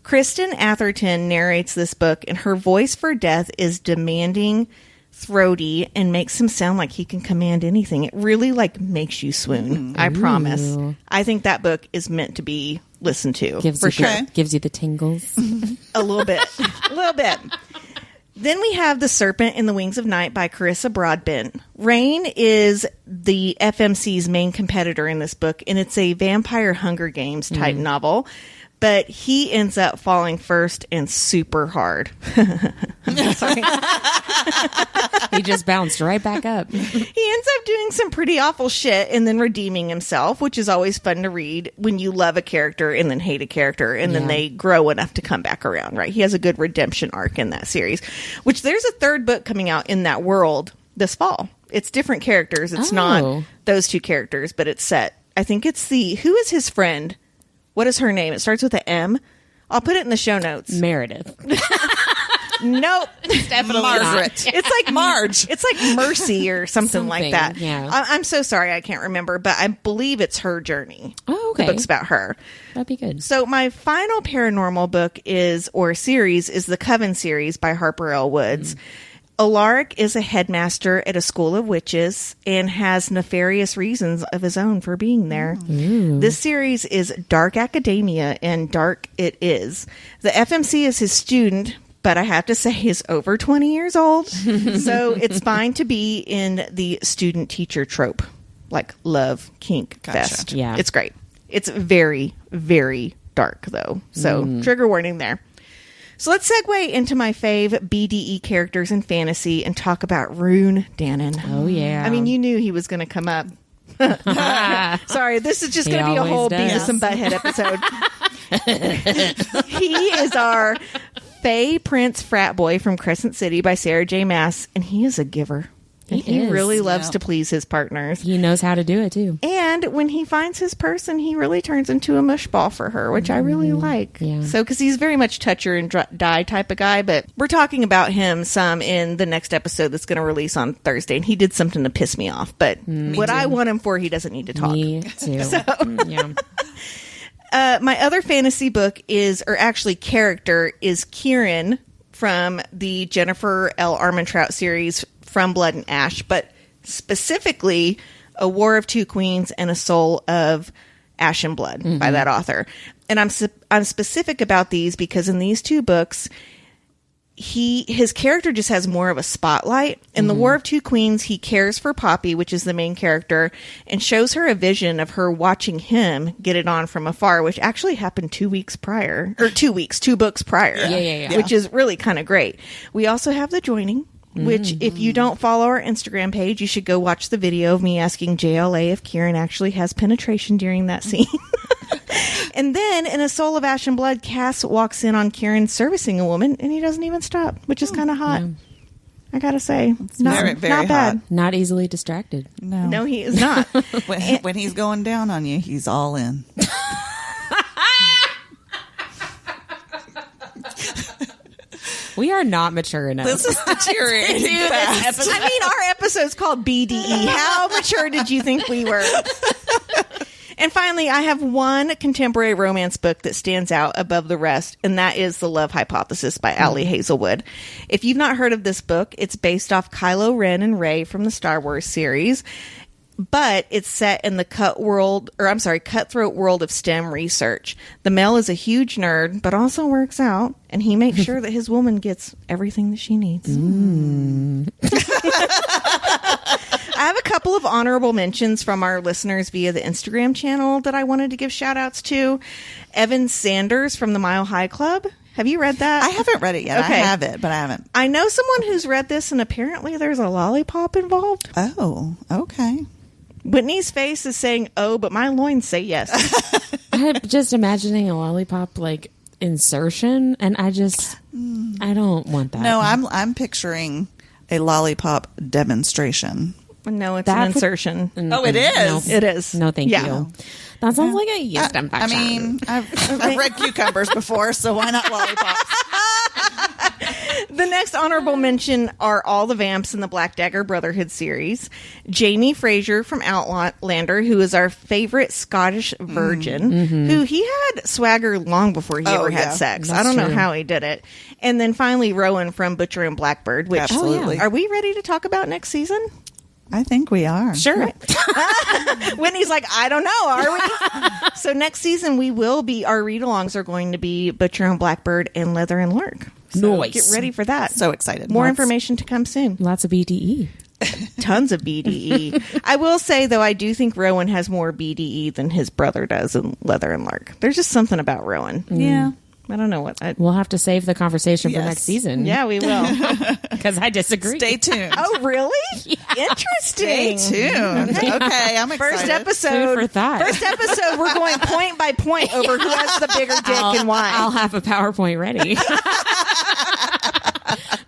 Kristen Atherton narrates this book, and her voice for death is demanding, throaty, and makes him sound like he can command anything. It really makes you swoon. I promise. I think that book is meant to be listened to gives you the tingles. a little bit. Then we have The Serpent in the Wings of Night by Carissa Broadbent. Rain is the FMC's main competitor in this book, and it's a vampire Hunger Games type novel. but he ends up falling first and super hard. Sorry. He just bounced right back up. He ends up doing some pretty awful shit and then redeeming himself, which is always fun to read when you love a character and then hate a character and then they grow enough to come back around, right? He has a good redemption arc in that series, which there's a third book coming out in that world this fall. It's different characters. It's not those two characters, but it's set. I think it's who is his friend? What is her name? It starts with an M. I'll put it in the show notes. Meredith. Nope. Definitely Margaret. It's like Marge. It's like Mercy or something like that. Yeah. I'm so sorry. I can't remember, but I believe it's her journey. Oh, okay. The book's about her. That'd be good. So my final paranormal book series is the Coven series by Harper L. Woods. Alaric is a headmaster at a school of witches and has nefarious reasons of his own for being there. This series is dark academia, and dark it is. The FMC is his student, but I have to say he's over 20 years old, so it's fine to be in the student-teacher trope, like love, kink, fest. Yeah. It's great. It's very, very dark, though, so trigger warning there. So let's segue into my fave BDE characters in fantasy and talk about Rune Dannon. Oh, yeah. I mean, you knew he was going to come up. Sorry, this is just going to be a whole Beavis and Butthead episode. He is our Fae Prince frat boy from Crescent City by Sarah J. Maas, and he is a giver. He really loves to please his partners. He knows how to do it, too. And when he finds his person, he really turns into a mushball for her, which I really like. Yeah. So, because he's very much toucher and die type of guy, but we're talking about him some in the next episode that's going to release on Thursday, and he did something to piss me off. But what I want him for, he doesn't need to talk. Me, too. Yeah. My other fantasy book character is Kieran from the Jennifer L. Armentrout series From Blood and Ash, but specifically A War of Two Queens and A Soul of Ash and Blood by that author. And I'm specific about these because in these two books, his character just has more of a spotlight. In The War of Two Queens, he cares for Poppy, which is the main character, and shows her a vision of her watching him get it on from afar, which actually happened 2 books prior, Yeah. which is really kind of great. We also have The Joining, which if you don't follow our Instagram page, you should go watch the video of me asking JLA if Kieran actually has penetration during that scene. And then in A Soul of Ash and Blood, Cass walks in on Kieran servicing a woman, and he doesn't even stop, which is kind of hot. Yeah. I gotta say, very, very not bad. hot. Not easily distracted. No, he is not. When he's going down on you, he's all in. We are not mature enough. This is deteriorating fast. I mean, our episode's called BDE. How mature did you think we were? And finally, I have one contemporary romance book that stands out above the rest, and that is The Love Hypothesis by Ali Hazelwood. If you've not heard of this book, it's based off Kylo Ren and Rey from the Star Wars series, but it's set in the cutthroat world of STEM research. The male is a huge nerd, but also works out, and he makes sure that his woman gets everything that she needs. I have a couple of honorable mentions from our listeners via the Instagram channel that I wanted to give shout outs to. Evan Sanders from the Mile High Club. Have you read that? I haven't read it yet. Okay. I have it, but I haven't. I know someone who's read this, and apparently there's a lollipop involved. Oh, okay. Whitney's face is saying, oh, but my loins say yes. I'm just imagining a lollipop, like, insertion, and I don't want that. No, I'm picturing a lollipop demonstration. No, it's an insertion. Oh, it is? No, it is. No, thank you. That sounds like a yeast infection. I mean, I've read cucumbers before, so why not lollipops? The next honorable mention are all the vamps in the Black Dagger Brotherhood series. Jamie Fraser from Outlander, who is our favorite Scottish virgin, who he had swagger long before he ever had sex. That's I don't know true. how he did it. And then finally Rowan from Butcher and Blackbird, which Absolutely. are we ready to talk about next season? I think we are. Sure. Whitney's like, I don't know, are we? So next season our read-alongs are going to be Butcher and Blackbird and Leather and Lurk. So Nice. get ready for that. So excited. More information to come soon. Lots of BDE. tons of BDE. I will say, though, I do think Rowan has more BDE than his brother does in Leather and Lark. There's just something about Rowan. Yeah. I don't know what. We'll have to save the conversation for Yes. next season. Yeah, we will. Because I disagree. Stay tuned. Oh, really? Interesting. Stay tuned. Okay, I'm excited. First episode. Food for thought. First episode, we're going point by point over who has the bigger dick and why. I'll have a PowerPoint ready.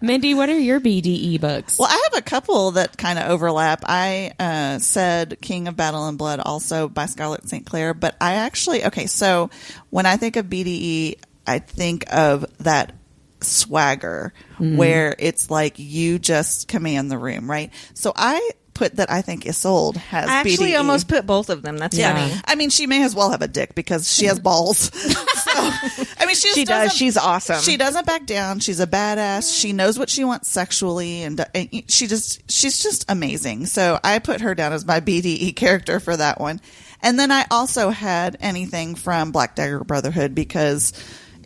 Mindy, what are your BDE books? Well, I have a couple that kind of overlap. I said King of Battle and Blood also by Scarlett St. Clair, but I actually, okay, so when I think of BDE, I think of that swagger where it's like you just command the room, right? So I put that I think Isolde has I actually BDE. almost put both of them. That's Yeah. funny. I mean, she may as well have a dick because she has balls. So, I mean, She does. She's awesome. She doesn't back down. She's a badass. She knows what she wants sexually, and she's just amazing. So I put her down as my BDE character for that one. And then I also had anything from Black Dagger Brotherhood because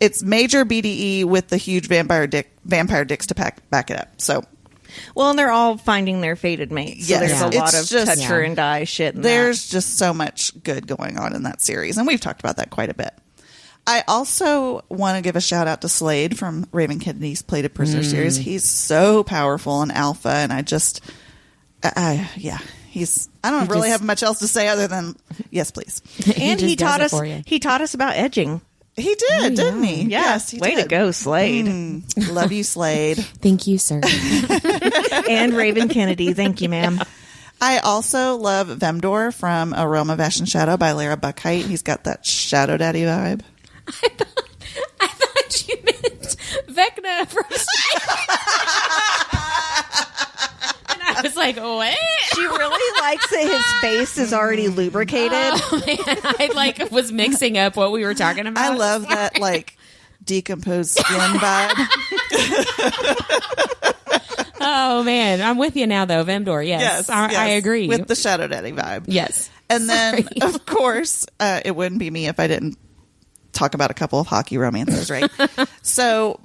it's major BDE with the huge vampire dicks to back it up. So. Well, and they're all finding their fated mates. So Yes. there's Yeah. a lot It's of just- touch her and die shit. In There's just so much good going on in that series, and we've talked about that quite a bit. I also want to give a shout out to Slade from Raven Kennedy's Plated Prisoner series. He's so powerful and alpha, and I just, yeah, I don't really have much else to say other than yes, please. that. And he just does taught it us. for you. He taught us about edging. He did, didn't he? Yeah. Yes, he Way did. to go, Slade. Love you, Slade. Thank you, sir. And Raven Kennedy. Thank you, ma'am. I also love Vemdor from A Realm of Ash and Shadow by Lara Buckheit. He's got that Shadow Daddy vibe. I thought you meant Vecna from And I was like, what? She really likes that his face is already lubricated. Oh, man. I was mixing up what we were talking about. I love that decomposed skin vibe. Oh, man. I'm with you now, though. Vemdor, yes. I agree. With the Shadow Daddy vibe. Yes. And then, Sorry. of course, it wouldn't be me if I didn't talk about a couple of hockey romances, right? So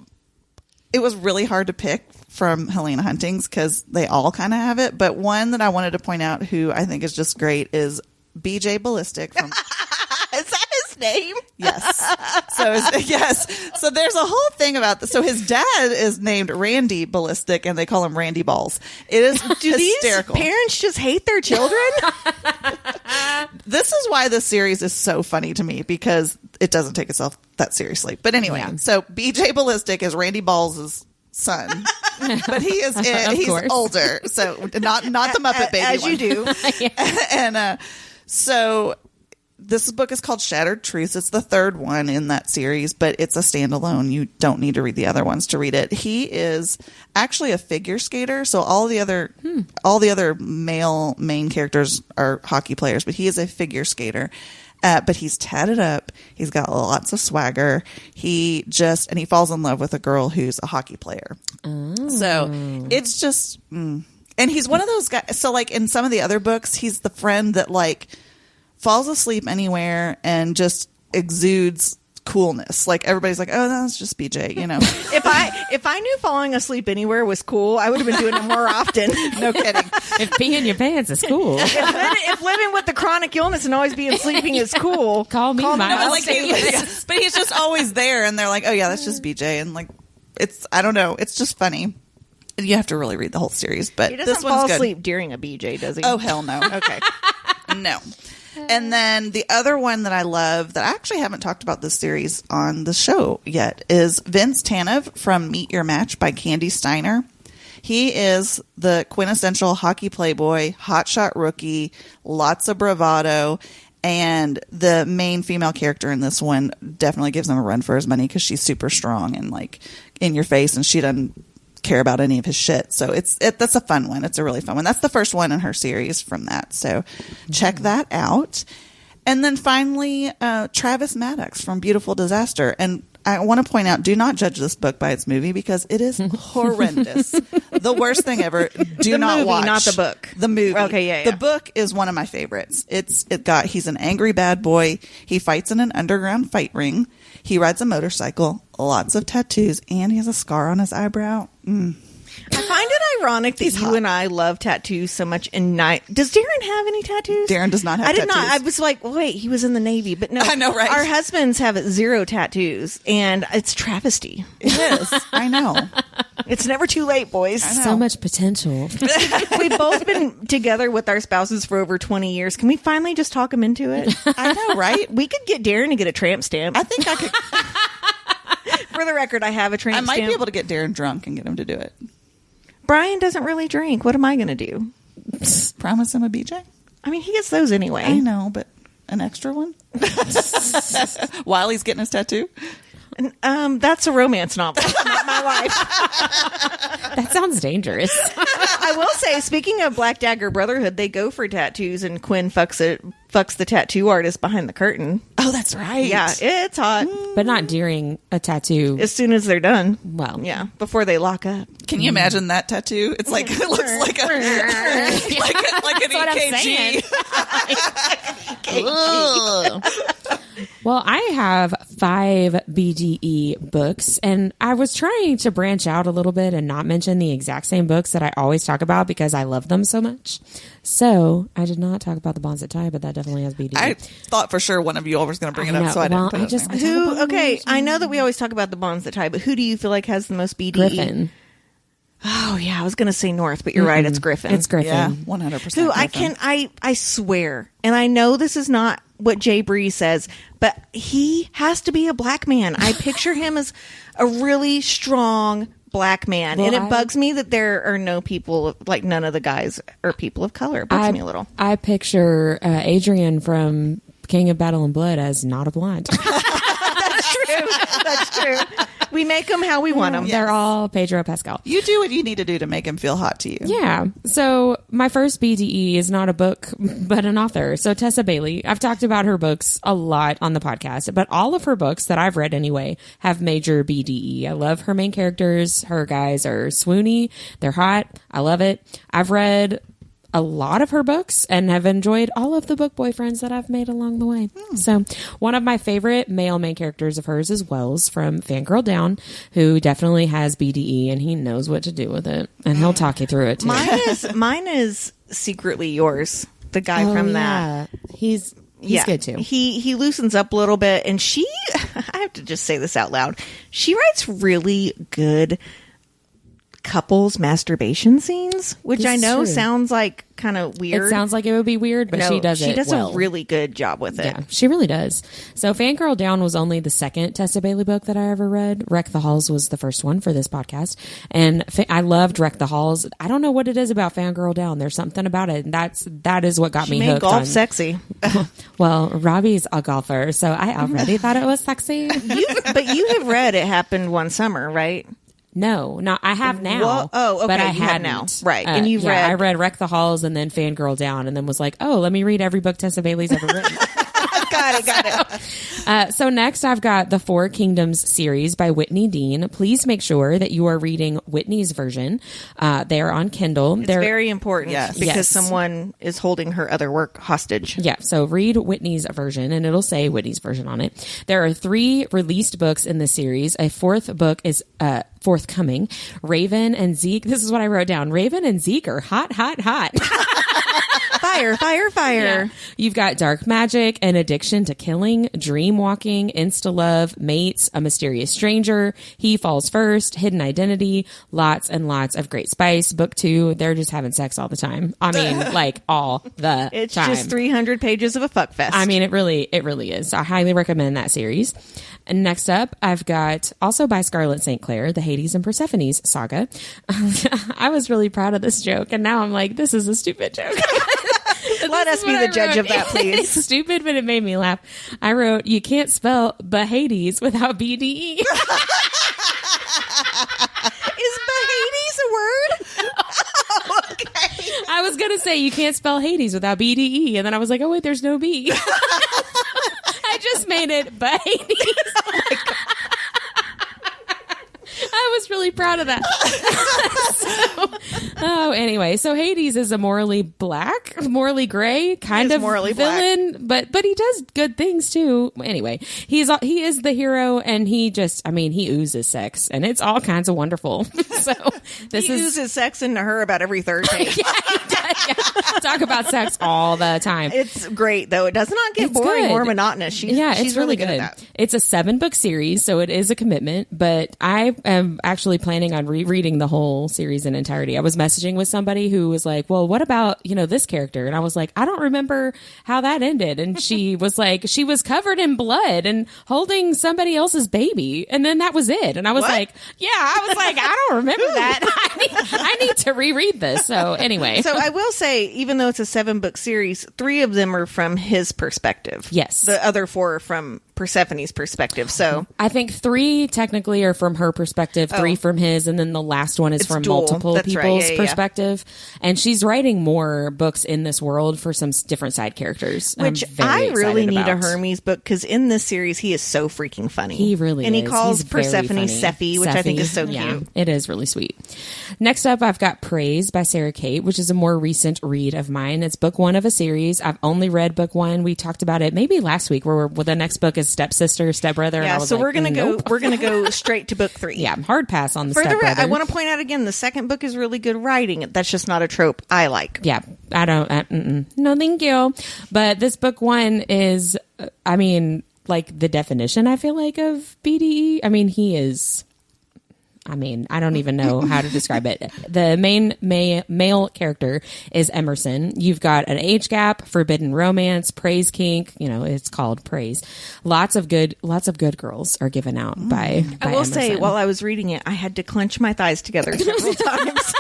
it was really hard to pick from Helena Hunting's because they all kind of have it. But one that I wanted to point out who I think is just great is BJ Ballistic from... Is that his name? Yes. So there's a whole thing about this. So his dad is named Randy Ballistic, and they call him Randy Balls. It is Do hysterical. these parents just hate their children? This is why this series is so funny to me because it doesn't take itself that seriously. But anyway, Yeah. so BJ Ballistic is Randy Balls' son, but he's course. older, so not the Muppet Baby As one. you do. And so this book is called Shattered Truths. It's the third one in that series, but it's a standalone. You don't need to read the other ones to read it. He is actually a figure skater. So all the other male main characters are hockey players, but he is a figure skater. But he's tatted up. He's got lots of swagger. He falls in love with a girl who's a hockey player. So it's just, and he's one of those guys. So in some of the other books, he's the friend that falls asleep anywhere and just exudes coolness. Everybody's like, oh, that's just BJ, If I knew falling asleep anywhere was cool, I would have been doing it more often. No kidding. If peeing your pants is cool. If living with the chronic illness and always being sleeping is cool, Call me Miles. But he's just always there, and they're like, oh yeah, that's just BJ, and it's, I don't know, it's just funny. You have to really read the whole series, but he doesn't this one's fall good. asleep during a BJ, does he? Oh hell no. Okay. No. And then the other one that I love that I actually haven't talked about this series on the show yet is Vince Tanev from Meet Your Match by Candy Steiner. He is the quintessential hockey playboy, hotshot rookie, lots of bravado, and the main female character in this one definitely gives him a run for his money because she's super strong and in your face, and she doesn't care about any of his shit. So that's a fun one. It's a really fun one. That's the first one in her series from that. So check that out. And then finally, Travis Maddox from Beautiful Disaster. And I want to point out, do not judge this book by its movie because it is horrendous. The worst thing ever. Do The not movie, watch. not the book. The movie. Okay, yeah. The book is one of my favorites. He's an angry bad boy. He fights in an underground fight ring. He rides a motorcycle, lots of tattoos, and he has a scar on his eyebrow. I find it ironic that you and I love tattoos so much. And does Darren have any tattoos? Darren does not have tattoos. I did not. I was like, wait, he was in the Navy. But no, I know, right? Our husbands have 0 tattoos, and it's travesty. It is. I know. It's never too late, boys. So much potential. We've both been together with our spouses for over 20 years. Can we finally just talk them into it? I know, right? We could get Darren to get a tramp stamp. I think I could. For the record, I have a tramp stamp. I might be able to get Darren drunk and get him to do it. Brian doesn't really drink. What am I going to do? Promise him a BJ? I mean, he gets those anyway. I know, but an extra one? While he's getting his tattoo? That's a romance novel, not my life. That sounds dangerous. I will say, speaking of Black Dagger Brotherhood, they go for tattoos, and Quinn fucks the tattoo artist behind the curtain. Oh, that's right. Yeah, it's hot. But not during a tattoo. As soon as they're done. Well. Yeah, before they lock up. Can you imagine that tattoo? It's like, it looks like a like an EKG. Well, I have 5 BDE books, and I was trying to branch out a little bit and not mention the exact same books that I always talk about because I love them so much. So I did not talk about The Bonds That Tie, but that definitely has BDE. I thought for sure one of you all was going to bring it up, so I didn't put it in there. Okay, I know that we always talk about The Bonds That Tie, but who do you feel like has the most BDE? Griffin. Oh, yeah, I was going to say North, but you're right, it's Griffin. It's Griffin. Yeah, 100%. Who Griffin. I swear, and I know this is not what Jay Bree says, but he has to be a black man. I picture him as a really strong black man, well, and it bugs me that there are no people, like none of the guys are people of color. It bugs me a little. I picture Adrian from King of Battle and Blood as not a blonde. That's true. We make them how we want them. Yes. They're all Pedro Pascal. You do what you need to do to make him feel hot to you. Yeah. So my first BDE is not a book, but an author. So Tessa Bailey. I've talked about her books a lot on the podcast, but all of her books that I've read anyway have major BDE. I love her main characters. Her guys are swoony. They're hot. I love it. I've read a lot of her books and have enjoyed all of the book boyfriends that I've made along the way. So one of my favorite male main characters of hers is Wells from Fangirl Down, who definitely has BDE and he knows what to do with it, and he'll talk you through it too. Mine is Secretly Yours, the guy from that. He's good too. He loosens up a little bit, and I have to just say this out loud, she writes really good couples masturbation scenes, which This I know is true. sounds like kind of weird. It sounds like it would be weird, but she does well. A really good job with it. Yeah, she really does. So Fangirl Down was only the second Tessa Bailey book that I ever read. Wreck the Halls was the first one for this podcast. And I loved Wreck the Halls. I don't know what it is about Fangirl Down. There's something about it. And that is what got me made hooked golf on. sexy. Well, Robbie's a golfer, so I already thought it was sexy. But you have read It Happened One Summer, right? No, I have now. Well, oh, okay, but I you have hadn't. now. Right, and you've read... I read Wreck the Halls and then Fangirl Down, and then was like, oh, let me read every book Tessa Bailey's ever written. Got it. So next I've got the Four Kingdoms series by Whitney Dean. Please make sure that you are reading Whitney's version. They are on Kindle. It's very important because Yes. someone is holding her other work hostage. Yeah, so read Whitney's version, and it'll say Whitney's version on it. There are 3 released books in this series. A 4th book is forthcoming. Raven and Zeke. This is what I wrote down. Raven and Zeke are hot. Fire. Yeah. You've got Dark Magic, An Addiction to Killing, Dream Walking, Insta Love, Mates, A Mysterious Stranger, He Falls First, Hidden Identity, lots and lots of great spice. Book 2, they're just having sex all the time. I mean, like all the It's time. just 300 pages of a fuck fest. I mean, it really is. I highly recommend that series. And next up, I've got also by Scarlett St. Clair, the Hades and Persephone's saga. I was really proud of this joke, and now I'm like, this is a stupid joke. Let us be the judge of that, please. It's stupid, but it made me laugh. I wrote, you can't spell Hades without BDE. Is Hades a word? Okay. I was going to say, you can't spell Hades without BDE, and then I was like, oh, wait, there's no B. I just made it Hades. I was really proud of that. Anyway, so Hades is a morally morally gray kind of morally villain, but he does good things too. Anyway, he is the hero, and he oozes sex, and it's all kinds of wonderful. So he oozes sex into her about every third page. Talk about sex all the time. It's great though. It does not get boring or monotonous. She's really good at that. It's a 7-book series, so it is a commitment, but I am actually planning on rereading the whole series in entirety. I was messaging with somebody who was like, well, what about, this character? And I was like, I don't remember how that ended. And she was like, she was covered in blood and holding somebody else's baby. And then that was it. And I was like, I don't remember that. I need to reread this. So anyway. So I will say, even though it's a 7-book series, 3 of them are from his perspective. Yes. The other 4 are from Persephone's perspective. So I think 3 technically are from her perspective, 3 from his, and then the last one is from dual. multiple That's people's right. Yeah. perspective. And she's writing more books in this world for some different side characters, which I really need a Hermes book, because in this series he is so freaking funny. He really and is. he calls He's very Persephone funny. Sephi, which I think is so cute. It is really sweet. Next up, I've got Praise by Sarah Kate, which is a more recent read of mine. It's book 1 of a series. I've only read book 1. We talked about it maybe last week, where the next book is Stepsister, Stepbrother. Yeah, so we're gonna nope. go. We're gonna go straight to book 3. Yeah, hard pass on the For the Stepbrother. I want to point out again, the second book is really good writing. That's just not a trope I like. Yeah, I don't. No, thank you. But this book 1 is, like the definition, I feel like, of BDE. He is. I don't even know how to describe it. The main male character is Emerson. You've got an age gap, forbidden romance, praise kink. It's called Praise. Lots of good girls are given out by I will Emerson. say, while I was reading it, I had to clench my thighs together several times.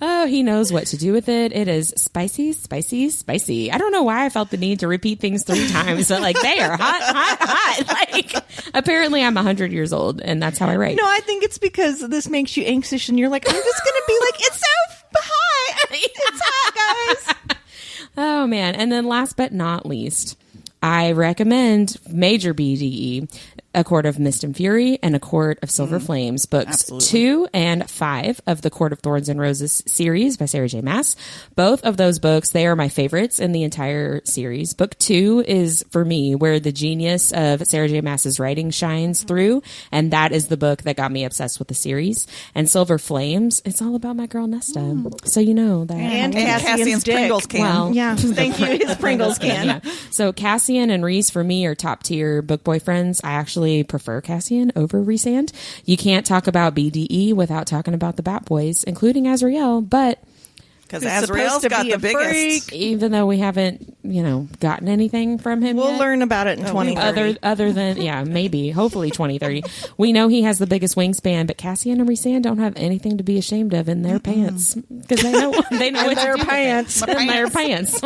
Oh, he knows what to do with it. It is spicy, spicy, spicy. I don't know why I felt the need to repeat things 3 times, but they are hot. Apparently I'm 100 years old, and that's how I write. No, I think it's because this makes you anxious, and you're like, I'm just going to be like, it's so hot. It's hot, guys. Oh, man. And then last but not least, I recommend major BDE, A Court of Mist and Fury and A Court of Silver Flames, books Absolutely. 2 and 5 of the Court of Thorns and Roses series by Sarah J. Maas. Both of those books, they are my favorites in the entire series. Book 2 is, for me, where the genius of Sarah J. Maas's writing shines through, and that is the book that got me obsessed with the series. And Silver Flames, it's all about my girl Nesta. So you know that. And Cassian's dick. Pringles can. Well, Yeah, thank you. His Pringles can. Yeah. So Cassian and Reese for me are top tier book boyfriends. I actually prefer Cassian over Rhysand. You can't talk about BDE without talking about the Bat Boys, including Azrael, but Because Who's Azrael's supposed to got be the a biggest. freak. even though we haven't, gotten anything from him We'll yet, learn about it in 2030. other than maybe, hopefully 2030. We know he has the biggest wingspan, but Cassian and Rhysand don't have anything to be ashamed of in their pants, because they know what their to do pants. with it. In their pants.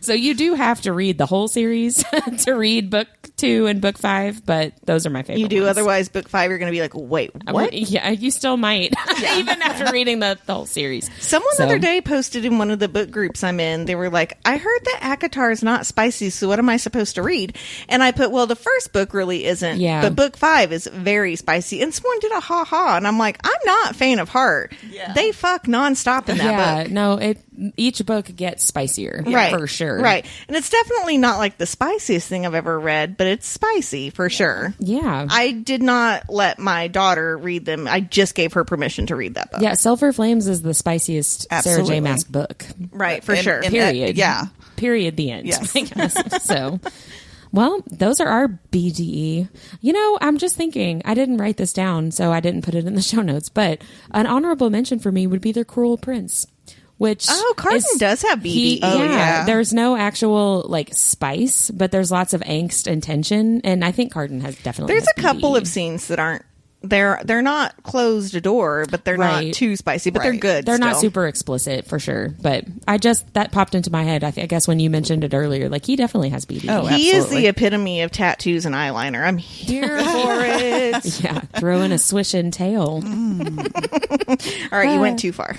So you do have to read the whole series to read book 2 and book 5, but those are my favorite. You do, ones. otherwise book 5 you're going to be like, wait, what? Yeah, you still might, even after reading the whole series. Someone the other day posted in one of the book groups I'm in, they were like, I heard that ACOTAR is not spicy, so what am I supposed to read? And I put, well, the first book really isn't, but book 5 is very spicy. And someone did a ha-ha, and I'm like, I'm not faint of heart. Yeah. They fuck nonstop in that book. No, each book gets spicier, Right, for sure. Right. And it's definitely not like the spiciest thing I've ever read, but it's spicy for sure. Yeah. I did not let my daughter read them. I just gave her permission to read that book. Yeah, Silver Flames is the spiciest Absolutely. Sarah J. Maas book. Right, for And- sure. and- Period. yeah. Period. The end. Yes. I guess. So, well, those are our BDE. I'm just thinking, I didn't write this down, so I didn't put it in the show notes, but an honorable mention for me would be The Cruel Prince. Which Carden does have BDE. yeah. There's no actual spice, but there's lots of angst and tension, and I think Carden has definitely. There's has a couple BDE. of scenes that aren't they're not closed door, but they're not Right. too spicy, but they're Right. good. They're not still. super explicit for sure, but that popped into my head. I guess when you mentioned it earlier, he definitely has BDE. Oh, He is absolutely. the epitome of tattoos and eyeliner. I'm here for it. Yeah, throw in a swish and tail. All right, you went too far.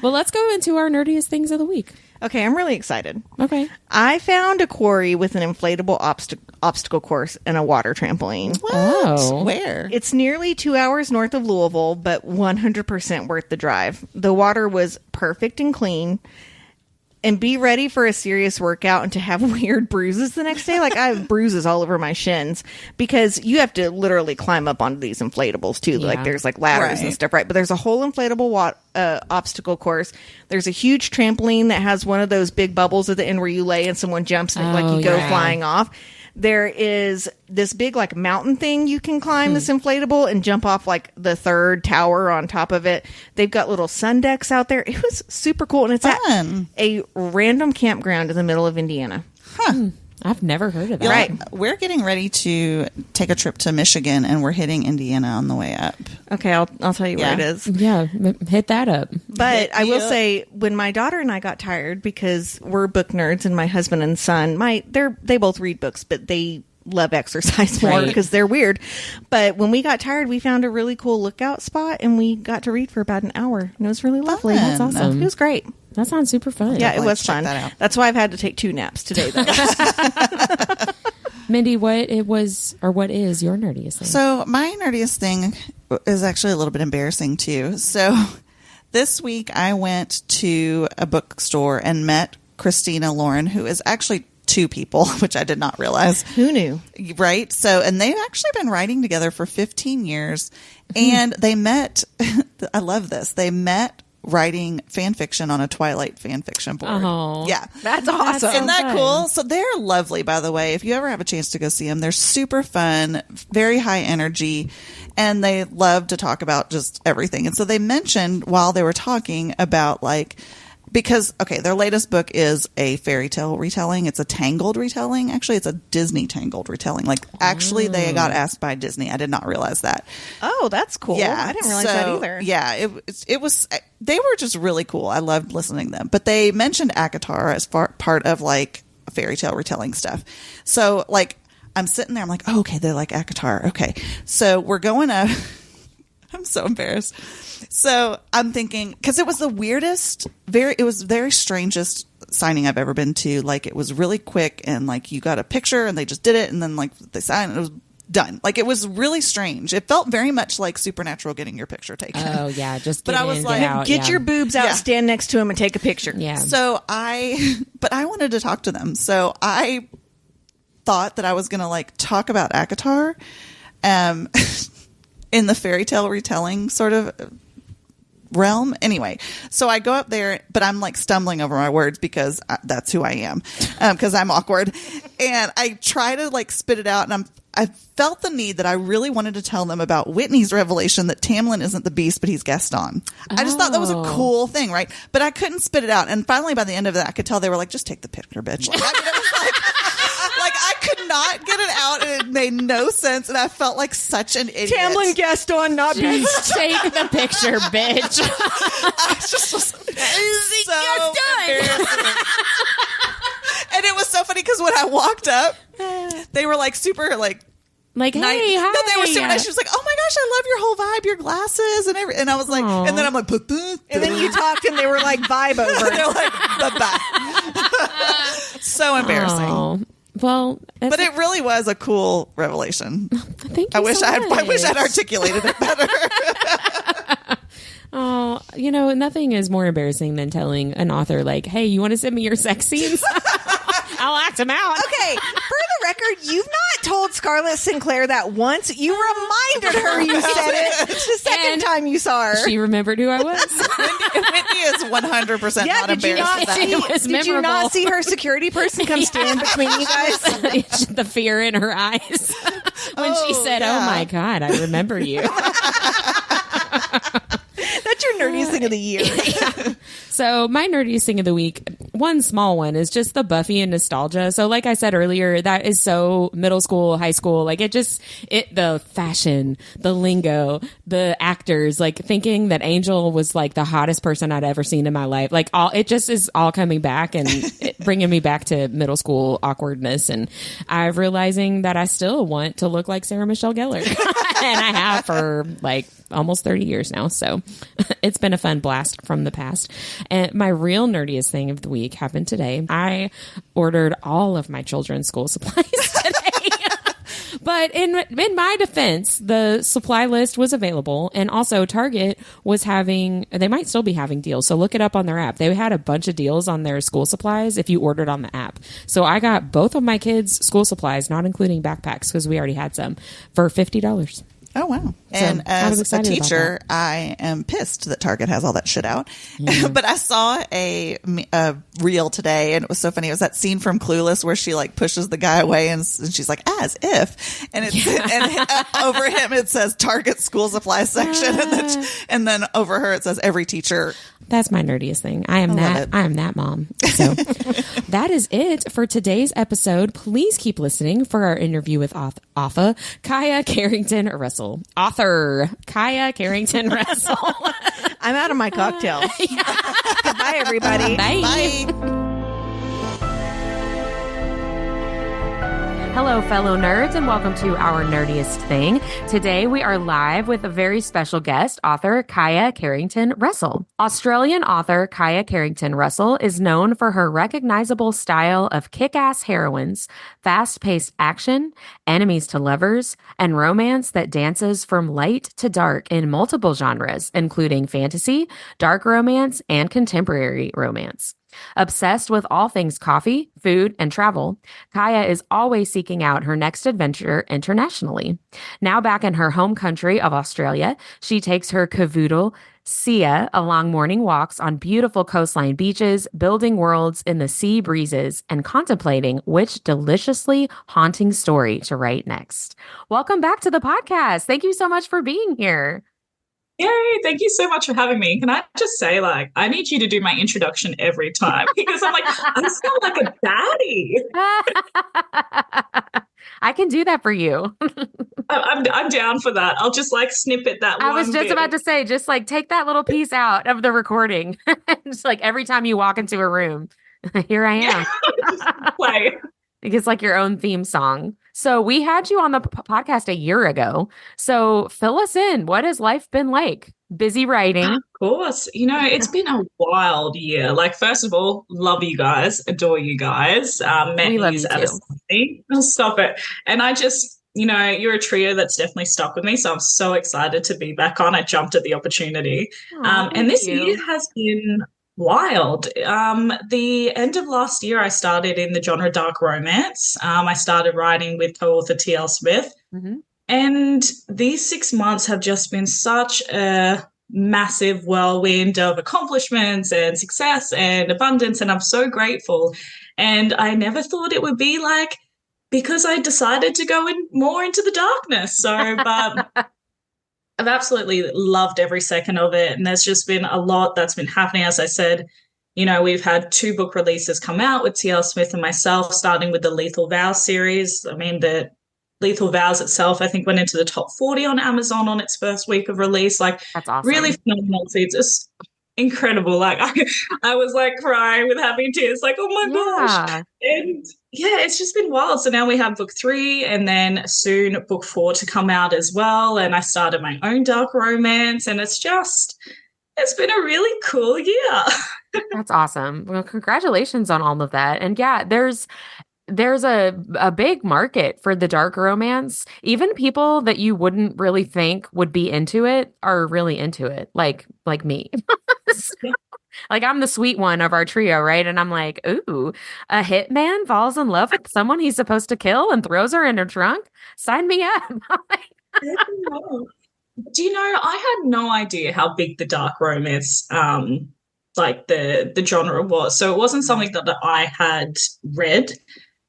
Well, let's go into our nerdiest things of the week. Okay, I'm really excited. Okay. I found a quarry with an inflatable obstacle course and a water trampoline. What? Oh. Where? It's nearly 2 hours north of Louisville, but 100% worth the drive. The water was perfect and clean. And be ready for a serious workout and to have weird bruises the next day. Like, I have bruises all over my shins because you have to literally climb up onto these inflatables too. Yeah. Like, there's like ladders and stuff, right? But there's a whole inflatable obstacle course. There's a huge trampoline that has one of those big bubbles at the end where you lay and someone jumps and like you go flying off. There is this big like mountain thing you can climb, this inflatable, and jump off like the third tower on top of it. They've got little sun decks out there. It was super cool. And it's at a random campground in the middle of Indiana. Huh. I've never heard of that. Right. We're getting ready to take a trip to Michigan, and we're hitting Indiana on the way up. Okay, I'll tell you where it is. Yeah, hit that up. But I will say, when my daughter and I got tired, because we're book nerds, and my husband and son, they both read books, but they love exercise more because they're weird. But when we got tired, we found a really cool lookout spot, and we got to read for about an hour. And it was really lovely. That's awesome. It was great. That sounds super fun. Yeah, it was check fun. that out. That's why I've had to take 2 naps today, though. Mindy, what is your nerdiest thing? So my nerdiest thing is actually a little bit embarrassing too. So this week I went to a bookstore and met Christina Lauren, who is actually 2 people, which I did not realize. Who knew? Right. So, and they've actually been writing together for 15 years, and they met, I love this. They met writing fan fiction on a Twilight fan fiction board. Oh, yeah. That's awesome. Isn't that cool? So they're lovely, by the way. If you ever have a chance to go see them, they're super fun, very high energy, and they love to talk about just everything. And so they mentioned while they were talking about because, okay, their latest book is a fairy tale retelling. It's a Tangled retelling. Actually, it's a Disney Tangled retelling. Actually, they got asked by Disney. I did not realize that. Oh, that's cool. Yeah. I didn't realize that either. Yeah, it was, they were just really cool. I loved listening to them. But they mentioned ACOTAR as part of, fairy tale retelling stuff. So, I'm sitting there. I'm like, oh, okay, they're like ACOTAR. Okay. So we're going up. I'm so embarrassed. So I'm thinking, because it was the weirdest, it was very strangest signing I've ever been to. It was really quick, and you got a picture and they just did it, and then they signed and it was done. It was really strange. It felt very much like Supernatural getting your picture taken. Oh yeah, just but I was get your boobs out, stand next to him, and take a picture. Yeah. So I wanted to talk to them. So I thought that I was going to talk about ACOTAR, in the fairy tale retelling sort of realm. Anyway, so I go up there, but I'm stumbling over my words because that's who I am, because I'm awkward, and I try to spit it out, and I felt the need that I really wanted to tell them about Whitney's revelation that Tamlin isn't the Beast, but he's Gaston. I just thought that was a cool thing, right? But I couldn't spit it out, and finally by the end of that, I could tell they were just take the picture, bitch. It was I could not get it out, and it made no sense, and I felt like such an idiot. Tamlin Gaston, not Beast. Take the picture, bitch. I just was so embarrassing. And it was so funny because when I walked up, they were super hey, nice. hi. No, they were super nice. She was like, "Oh my gosh, I love your whole vibe, your glasses and everything." And I was like, Aww. and then I'm like, and then you talked, and they were vibe over. They're like, bye-bye. So embarrassing. Oh. Well, but it really was a cool revelation. Thank you. I wish so I'd much. articulated it better. Oh, nothing is more embarrassing than telling an author, hey, you want to send me your sex scenes? I'll act them out. Okay, for the record, you've not told Scarlett Sinclair that once. You reminded her you said it the second time you saw her. She remembered who I was. Whitney is 100% not embarrassed of that. It was Did you memorable. not see her security person come stand between you guys? The fear in her eyes when she said, yeah. "Oh my God, I remember you." That's your nerdiest thing of the year. Yeah. So my nerdiest thing of the week, one small one, is just the Buffy and nostalgia. So like I said earlier, that is so middle school, high school, the fashion, the lingo, the actors, thinking that Angel was the hottest person I'd ever seen in my life. It just is all coming back and bringing me back to middle school awkwardness. And I'm realizing that I still want to look like Sarah Michelle Gellar. And I have for like almost 30 years now. So it's been a fun blast from the past. And my real nerdiest thing of the week happened today. I ordered all of my children's school supplies today. But in my defense, the supply list was available, and also Target was they might still be having deals. So look it up on their app. They had a bunch of deals on their school supplies if you ordered on the app. So I got both of my kids' school supplies, not including backpacks, because we already had some, for $50. Oh, wow. And as a teacher, I am pissed that Target has all that shit out. Mm. But I saw a reel today, and it was so funny. It was that scene from Clueless where she like pushes the guy away and she's like, as if. And it's and over him it says Target school supply section. And then over her it says every teacher. That's my nerdiest thing. I am that mom. So that is it for today's episode. Please keep listening for our interview with Author Kia Carrington-Russell. Author Kia Carrington-Russell. I'm out of my cocktail. Goodbye, everybody. Bye. Bye. Hello, fellow nerds, and welcome to Our Nerdiest Thing. Today, we are live with a very special guest, author Kia Carrington-Russell. Australian author Kia Carrington-Russell is known for her recognizable style of kick-ass heroines, fast-paced action, enemies to lovers, and romance that dances from light to dark in multiple genres, including fantasy, dark romance, and contemporary romance. Obsessed with all things coffee, food, and travel, Kia is always seeking out her next adventure internationally. Now back in her home country of Australia, she takes her Cavoodle, Sia, along morning walks on beautiful coastline beaches, building worlds in the sea breezes, and contemplating which deliciously haunting story to write next. Welcome back to the podcast. Thank you so much for being here. Yay, thank you so much for having me. Can I just say, like, I need you to do my introduction every time because I'm like, I sound like a baddie. I can do that for you. I'm down for that. I'll just like snippet that one. I was just about to say, just like take that little piece out of the recording. Just like every time you walk into a room, here I am. Play. It's like your own theme song. So we had you on the podcast a year ago. So fill us in. What has life been like? Busy writing. Of course. You know, it's been a wild year. Like, first of all, love you guys. Adore you guys. Met we love you at too. Stop it. And I just, you know, you're a trio that's definitely stuck with me. So I'm so excited to be back on. I jumped at the opportunity. And this year has been wild. The end of last year, I started in the genre dark romance. I started writing with co-author T.L. Smith. Mm-hmm. And these 6 months have just been such a massive whirlwind of accomplishments and success and abundance. And I'm so grateful. And I never thought it would be like, because I decided to go more into the darkness. So, but I've absolutely loved every second of it. And there's just been a lot that's been happening. As I said, you know, we've had 2 book releases come out with T.L. Smith and myself, starting with the Lethal Vows series. I mean, the Lethal Vows itself, I think, went into the top 40 on Amazon on its first week of release. Like, that's awesome. Really phenomenal. It's just incredible. Like, I was like crying with happy tears, like, oh my gosh. And yeah, it's just been wild. So now we have book 3 and then soon book 4 to come out as well. And I started my own dark romance, and it's been a really cool year. That's awesome. Well, congratulations on all of that. And yeah, there's a big market for the dark romance. Even people that you wouldn't really think would be into it are really into it, like me. Like, I'm the sweet one of our trio, right? And I'm like, ooh, a hitman falls in love with someone he's supposed to kill and throws her in her trunk? Sign me up. Do you know, I had no idea how big the dark romance like the genre was. So it wasn't something that I had read.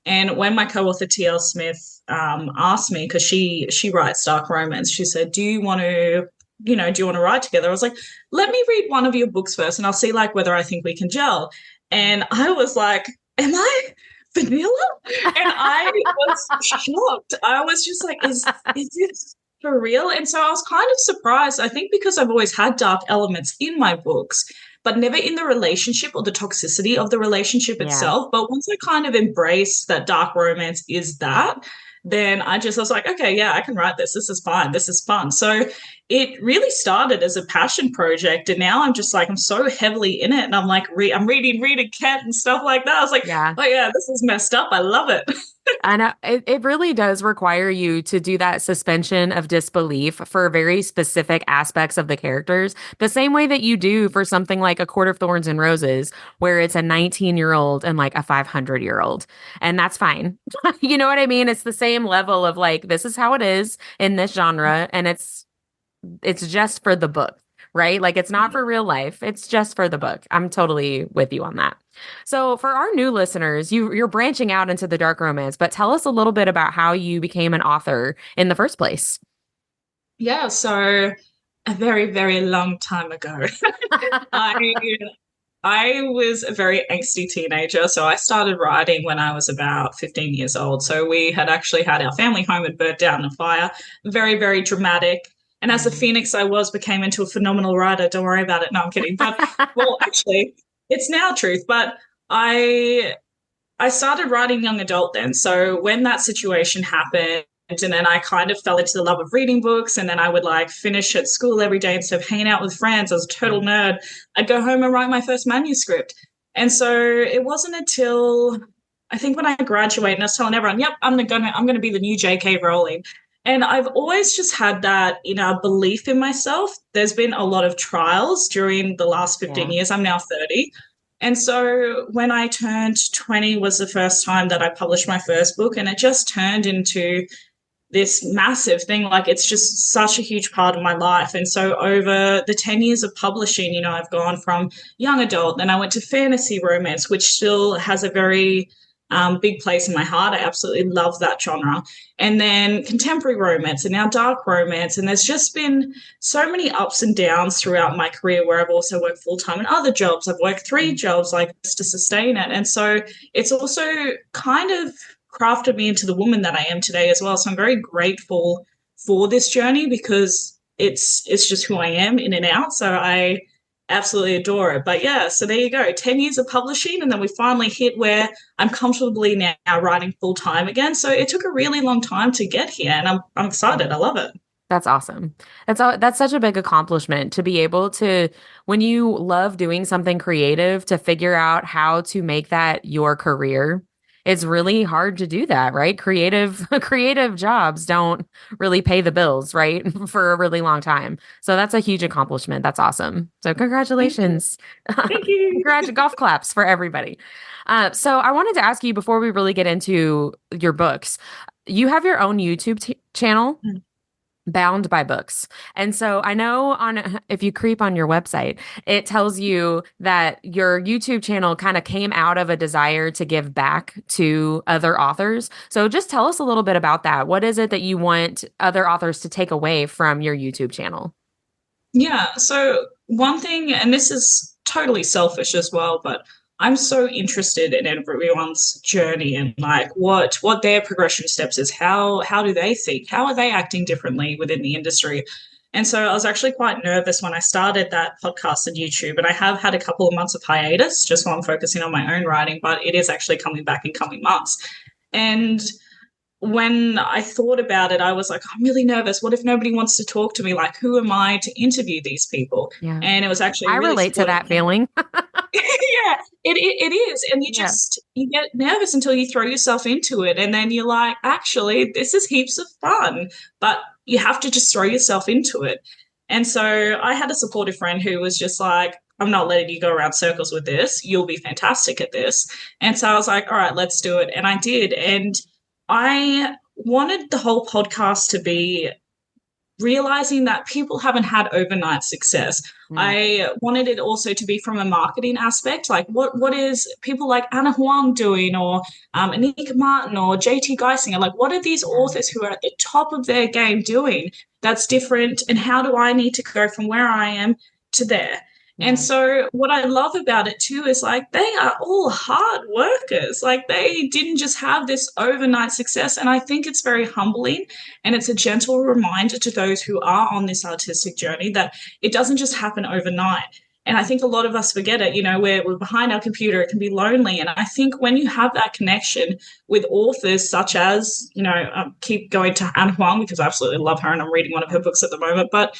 And when my co-author T.L. Smith asked me, because she writes dark romance, she said, do you want to write together? I was like, let me read one of your books first and I'll see like whether I think we can gel. And I was like, am I vanilla? And I was shocked. I was just like, is this for real? And so I was kind of surprised. I think because I've always had dark elements in my books, but never in the relationship or the toxicity of the relationship itself. But once I kind of embraced that dark romance is that, then I was like, okay, yeah, I can write this. This is fine. This is fun. So it really started as a passion project. And now I'm just like, I'm so heavily in it. And I'm like, I'm reading Rita Kent and stuff like that. I was like, Yeah. oh, yeah, this is messed up. I love it. I know it really does require you to do that suspension of disbelief for very specific aspects of the characters, the same way that you do for something like A Court of Thorns and Roses, where it's a 19-year-old and like a 500-year-old. And that's fine. You know what I mean? It's the same level of like, this is how it is in this genre, and it's just for the book, right? Like it's not for real life. It's just for the book. I'm totally with you on that. So for our new listeners, you're branching out into the dark romance, but tell us a little bit about how you became an author in the first place. Yeah, so a very, very long time ago, I was a very angsty teenager. So I started writing when I was about 15 years old. So we had actually had our family home had burnt down in a fire. Very, very dramatic. And as a phoenix I became into a phenomenal writer. Don't worry about it. No, I'm kidding. But, well, actually, it's now truth. But I started writing young adult then. So when that situation happened, and then I kind of fell into the love of reading books, and then I would like finish at school every day instead of hanging out with friends. I was a total nerd. I'd go home and write my first manuscript. And so it wasn't until I think when I graduated and I was telling everyone, yep, I'm gonna be the new J.K. Rowling. And I've always just had that belief in myself. There's been a lot of trials during the last 15 years. I'm now 30. And so when I turned 20 was the first time that I published my first book, and it just turned into this massive thing. Like it's just such a huge part of my life. And so over the 10 years of publishing, I've gone from young adult, then I went to fantasy romance, which still has a very big place in my heart. I absolutely love that genre. And then contemporary romance and now dark romance. And there's just been so many ups and downs throughout my career where I've also worked full-time in other jobs. I've worked 3 jobs like this to sustain it. And so it's also kind of crafted me into the woman that I am today as well. So I'm very grateful for this journey because it's just who I am in and out. So I absolutely adore it. But yeah, so there you go. 10 years of publishing, and then we finally hit where I'm comfortably now writing full time again. So it took a really long time to get here, and I'm excited. I love it. That's awesome. That's such a big accomplishment to be able to, when you love doing something creative, to figure out how to make that your career. It's really hard to do that, right? Creative jobs don't really pay the bills, right? For a really long time. So that's a huge accomplishment. That's awesome. So congratulations. Thank you. Golf claps for everybody. So I wanted to ask you before we really get into your books, you have your own YouTube channel. Bound by Books. And so I know if you creep on your website, it tells you that your YouTube channel kind of came out of a desire to give back to other authors. So just tell us a little bit about that. What is it that you want other authors to take away from your YouTube channel? Yeah. So one thing, and this is totally selfish as well, but I'm so interested in everyone's journey and like what their progression steps is. How do they think? How are they acting differently within the industry? And so I was actually quite nervous when I started that podcast on YouTube, and I have had a couple of months of hiatus just while I'm focusing on my own writing, but it is actually coming back in coming months. And when I thought about it, I was like, I'm really nervous. What if nobody wants to talk to me? Like, who am I to interview these people? Yeah. And it was actually I relate to that feeling. Yeah, it is. And you get nervous until you throw yourself into it. And then you're like, actually, this is heaps of fun. But you have to just throw yourself into it. And so I had a supportive friend who was just like, I'm not letting you go around circles with this. You'll be fantastic at this. And so I was like, all right, let's do it. And I did. And I wanted the whole podcast to be realizing that people haven't had overnight success. I wanted it also to be from a marketing aspect, like what is people like Anna Huang doing, or Anika Martin or JT Geisinger, like what are these authors who are at the top of their game doing that's different, and how do I need to go from where I am to there? And so what I love about it too is like they are all hard workers. Like they didn't just have this overnight success. And I think it's very humbling, and it's a gentle reminder to those who are on this artistic journey that it doesn't just happen overnight. And I think a lot of us forget it. We're behind our computer. It can be lonely. And I think when you have that connection with authors such as, keep going to Anne Huang because I absolutely love her and I'm reading one of her books at the moment. But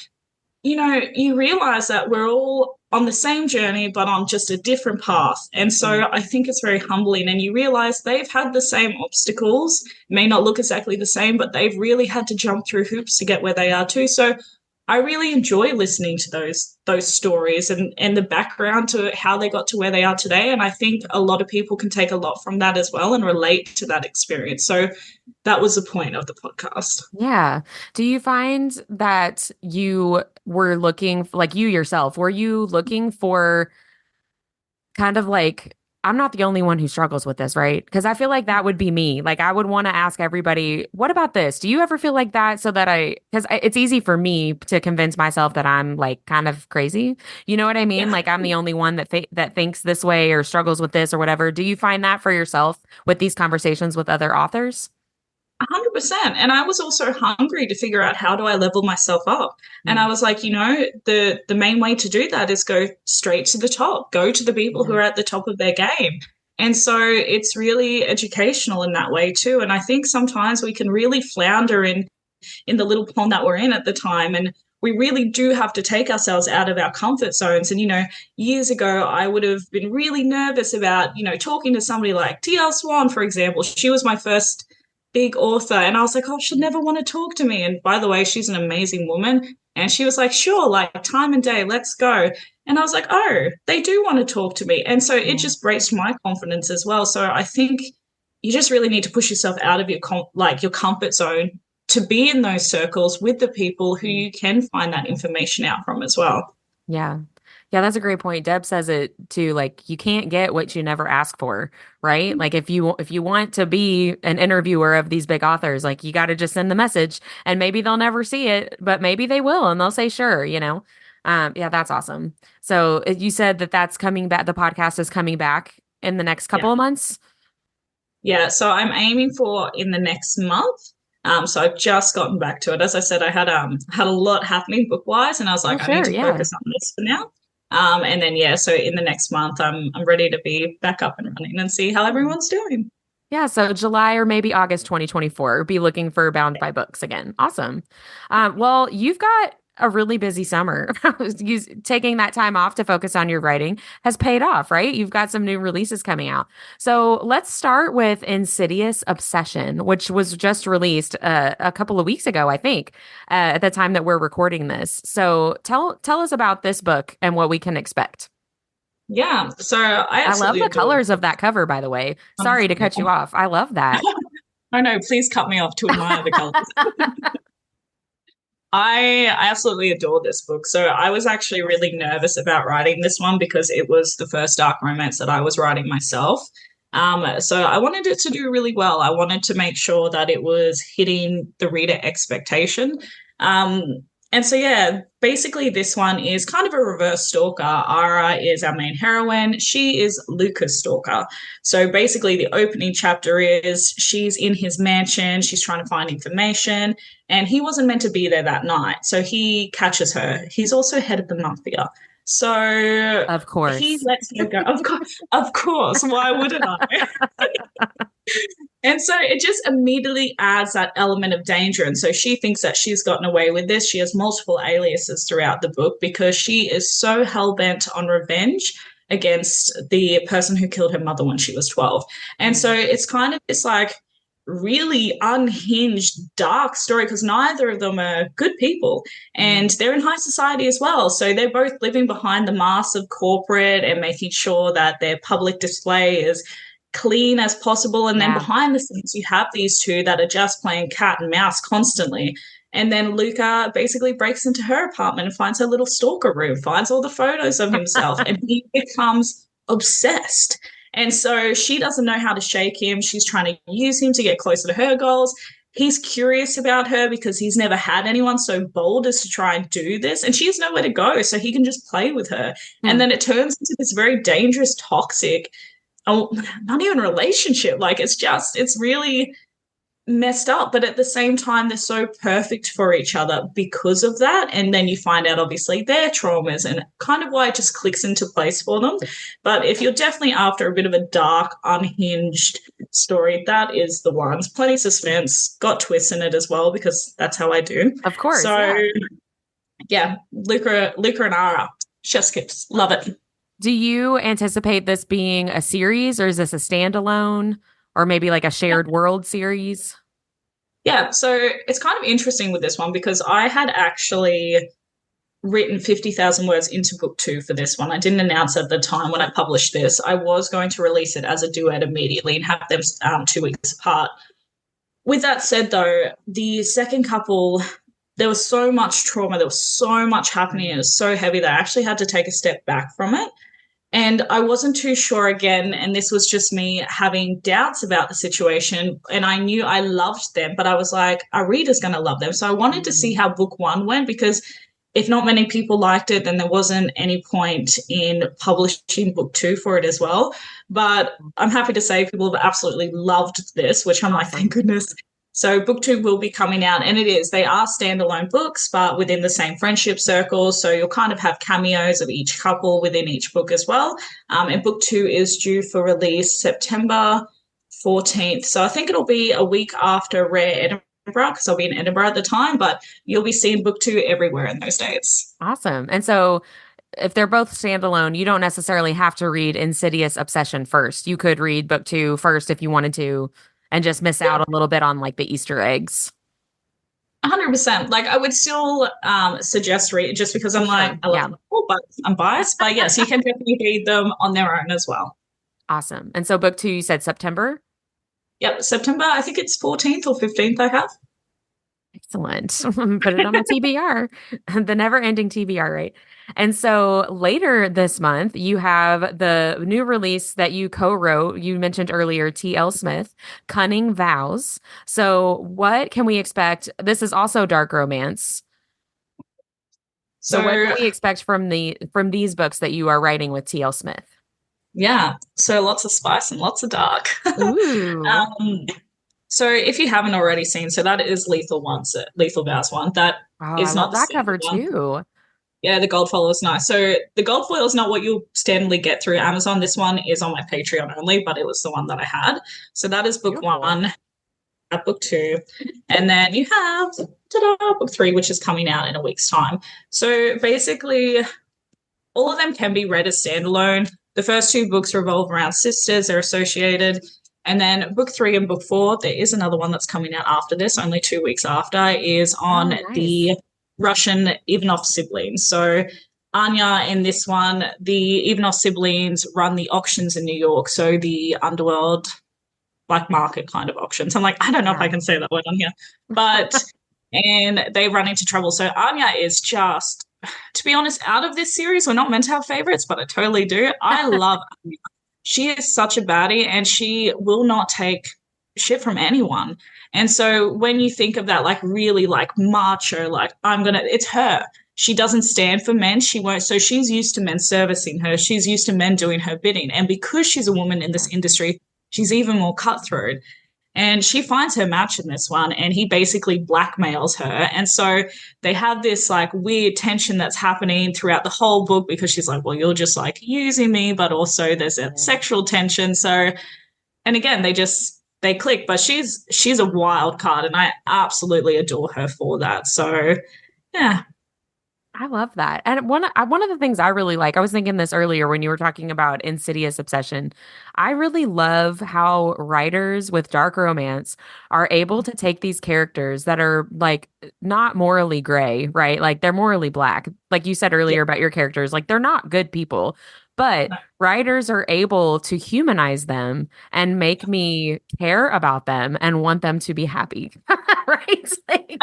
you realize that we're all on the same journey, but on just a different path. And so I think it's very humbling. And you realize they've had the same obstacles, may not look exactly the same, but they've really had to jump through hoops to get where they are too. So I really enjoy listening to those stories and the background to how they got to where they are today. And I think a lot of people can take a lot from that as well and relate to that experience. So that was the point of the podcast. Yeah. Do you find that you were looking, like you yourself, were you looking for kind of like, I'm not the only one who struggles with this, right? Because I feel like that would be me. Like I would want to ask everybody, what about this? Do you ever feel like that? So that because it's easy for me to convince myself that I'm like kind of crazy. You know what I mean? Yeah. Like I'm the only one that thinks this way or struggles with this or whatever. Do you find that for yourself with these conversations with other authors? 100%. And I was also hungry to figure out how do I level myself up. And I was like, the main way to do that is go straight to the top, go to the people who are at the top of their game. And so it's really educational in that way too. And I think sometimes we can really flounder in the little pond that we're in at the time. And we really do have to take ourselves out of our comfort zones. And, years ago, I would have been really nervous about, talking to somebody like T.L. Swan, for example. She was my first big author. And I was like, oh, she'll never want to talk to me. And by the way, she's an amazing woman. And she was like, sure, like time and day, let's go. And I was like, oh, they do want to talk to me. And so it just breaks my confidence as well. So I think you just really need to push yourself out of your comfort zone to be in those circles with the people who you can find that information out from as well. Yeah. Yeah, that's a great point. Deb says it too, like you can't get what you never ask for, right? Like if you want to be an interviewer of these big authors, like you got to just send the message and maybe they'll never see it, but maybe they will and they'll say sure, Yeah, that's awesome. So you said that's coming back, the podcast is coming back in the next couple of months? Yeah, so I'm aiming for in the next month. So I've just gotten back to it. As I said, I had a lot happening book-wise, and I was like, I need to focus on this for now. And then, so in the next month, I'm ready to be back up and running and see how everyone's doing. Yeah, so July or maybe August 2024, be looking for Bound by Books again. Awesome. Well, you've got a really busy summer. Taking that time off to focus on your writing has paid off, right? You've got some new releases coming out. So let's start with Insidious Obsession, which was just released a couple of weeks ago, I think, at the time that we're recording this. So tell us about this book and what we can expect. Yeah, so I love the colors of that cover, by the way. Sorry to cut you off. I love that. Oh, no, please cut me off to admire the colors. I absolutely adore this book. So I was actually really nervous about writing this one because it was the first dark romance that I was writing myself. So I wanted it to do really well. I wanted to make sure that it was hitting the reader expectation. And so, basically this one is kind of a reverse stalker. Ara is our main heroine. She is Luca's stalker. So basically the opening chapter is she's in his mansion. She's trying to find information and he wasn't meant to be there that night. So he catches her. He's also head of the mafia. So of course he lets her go. Of course. Why wouldn't I? And so it just immediately adds that element of danger. And so she thinks that she's gotten away with this. She has multiple aliases throughout the book because she is so hell-bent on revenge against the person who killed her mother when she was 12. And so it's kind of this like really unhinged, dark story because neither of them are good people and they're in high society as well. So they're both living behind the mask of corporate and making sure that their public display is clean as possible. And then behind the scenes, you have these two that are just playing cat and mouse constantly. And then Luca basically breaks into her apartment and finds her little stalker room, finds all the photos of himself, and he becomes obsessed. And so she doesn't know how to shake him. She's trying to use him to get closer to her goals. He's curious about her because he's never had anyone so bold as to try and do this. And she has nowhere to go, so he can just play with her. And then it turns into this very dangerous, toxic, not even relationship. Like it's really messed up, but at the same time they're so perfect for each other because of that. And then you find out obviously their traumas and kind of why it just clicks into place for them. But if you're definitely after a bit of a dark, unhinged story, that is the one. It's plenty of suspense, got twists in it as well, because that's how I do. Of course. So yeah, Luca and Ara, chef's kiss, love it. Do you anticipate this being a series, or is this a standalone, or maybe like a shared world series? Yeah, so it's kind of interesting with this one because I had actually written 50,000 words into book 2 for this one. I didn't announce at the time when I published this. I was going to release it as a duet immediately and have them 2 weeks apart. With that said, though, the second couple, there was so much trauma, there was so much happening, it was so heavy that I actually had to take a step back from it. And I wasn't too sure again, and this was just me having doubts about the situation, and I knew I loved them, but I was like, our reader's going to love them. So I wanted to see how book 1 went, because if not many people liked it, then there wasn't any point in publishing book 2 for it as well. But I'm happy to say people have absolutely loved this, which I'm like, thank goodness. So book 2 will be coming out, and they are standalone books, but within the same friendship circle. So you'll kind of have cameos of each couple within each book as well. And book 2 is due for release September 14th. So I think it'll be a week after Rare Edinburgh, because I'll be in Edinburgh at the time, but you'll be seeing book 2 everywhere in those dates. Awesome. And so if they're both standalone, you don't necessarily have to read Insidious Obsession first. You could read book 2 first if you wanted to, and just miss out a little bit on like the Easter eggs. 100%. Like I would still suggest read, just because I'm like, I love them all, but I'm biased. But yes, you can definitely read them on their own as well. Awesome. And so book 2, you said September? Yep, September. I think it's 14th or 15th I have. Excellent. Put it on my TBR, the never-ending TBR, right? And so later this month, you have the new release that you co-wrote. You mentioned earlier, T.L. Smith, Cunning Vows. So what can we expect? This is also dark romance. So what can we expect from these books that you are writing with T.L. Smith? Yeah, so lots of spice and lots of dark. Ooh. So if you haven't already seen, so that is Lethal Vows 1. That is not that cover too. Yeah, the gold foil is nice. So the gold foil is not what you'll standardly get through Amazon. This one is on my Patreon only, but it was the one that I had. So that is book 1, at book 2. And then you have book 3, which is coming out in a week's time. So basically, all of them can be read as standalone. The first 2 books revolve around sisters. They're associated. And then book 3 and book 4, there is another one that's coming out after this, only 2 weeks after, is on the Russian Ivanov siblings. So Anya in this one, the Ivanov siblings run the auctions in New York. So the underworld, black market kind of auctions. I'm like, I don't know if I can say that word on here. But, and they run into trouble. So Anya is just, to be honest, out of this series, we're not meant to have favorites, but I totally do. I love Anya. She is such a baddie, and she will not take shit from anyone. And so when you think of that, like really like macho, like it's her. She doesn't stand for men. She won't. So she's used to men servicing her. She's used to men doing her bidding. And because she's a woman in this industry, she's even more cutthroat. And she finds her match in this one, and he basically blackmails her. And so they have this like weird tension that's happening throughout the whole book, because she's like, well, you're just like using me, but also there's a sexual tension. So, and again, they click, but she's a wild card, and I absolutely adore her for that. So yeah. I love that. And one of the things I really like, I was thinking this earlier when you were talking about Insidious Obsession. I really love how writers with dark romance are able to take these characters that are like not morally gray, right? Like they're morally black. Like you said earlier about your characters, like they're not good people, but writers are able to humanize them and make me care about them and want them to be happy, right? Like,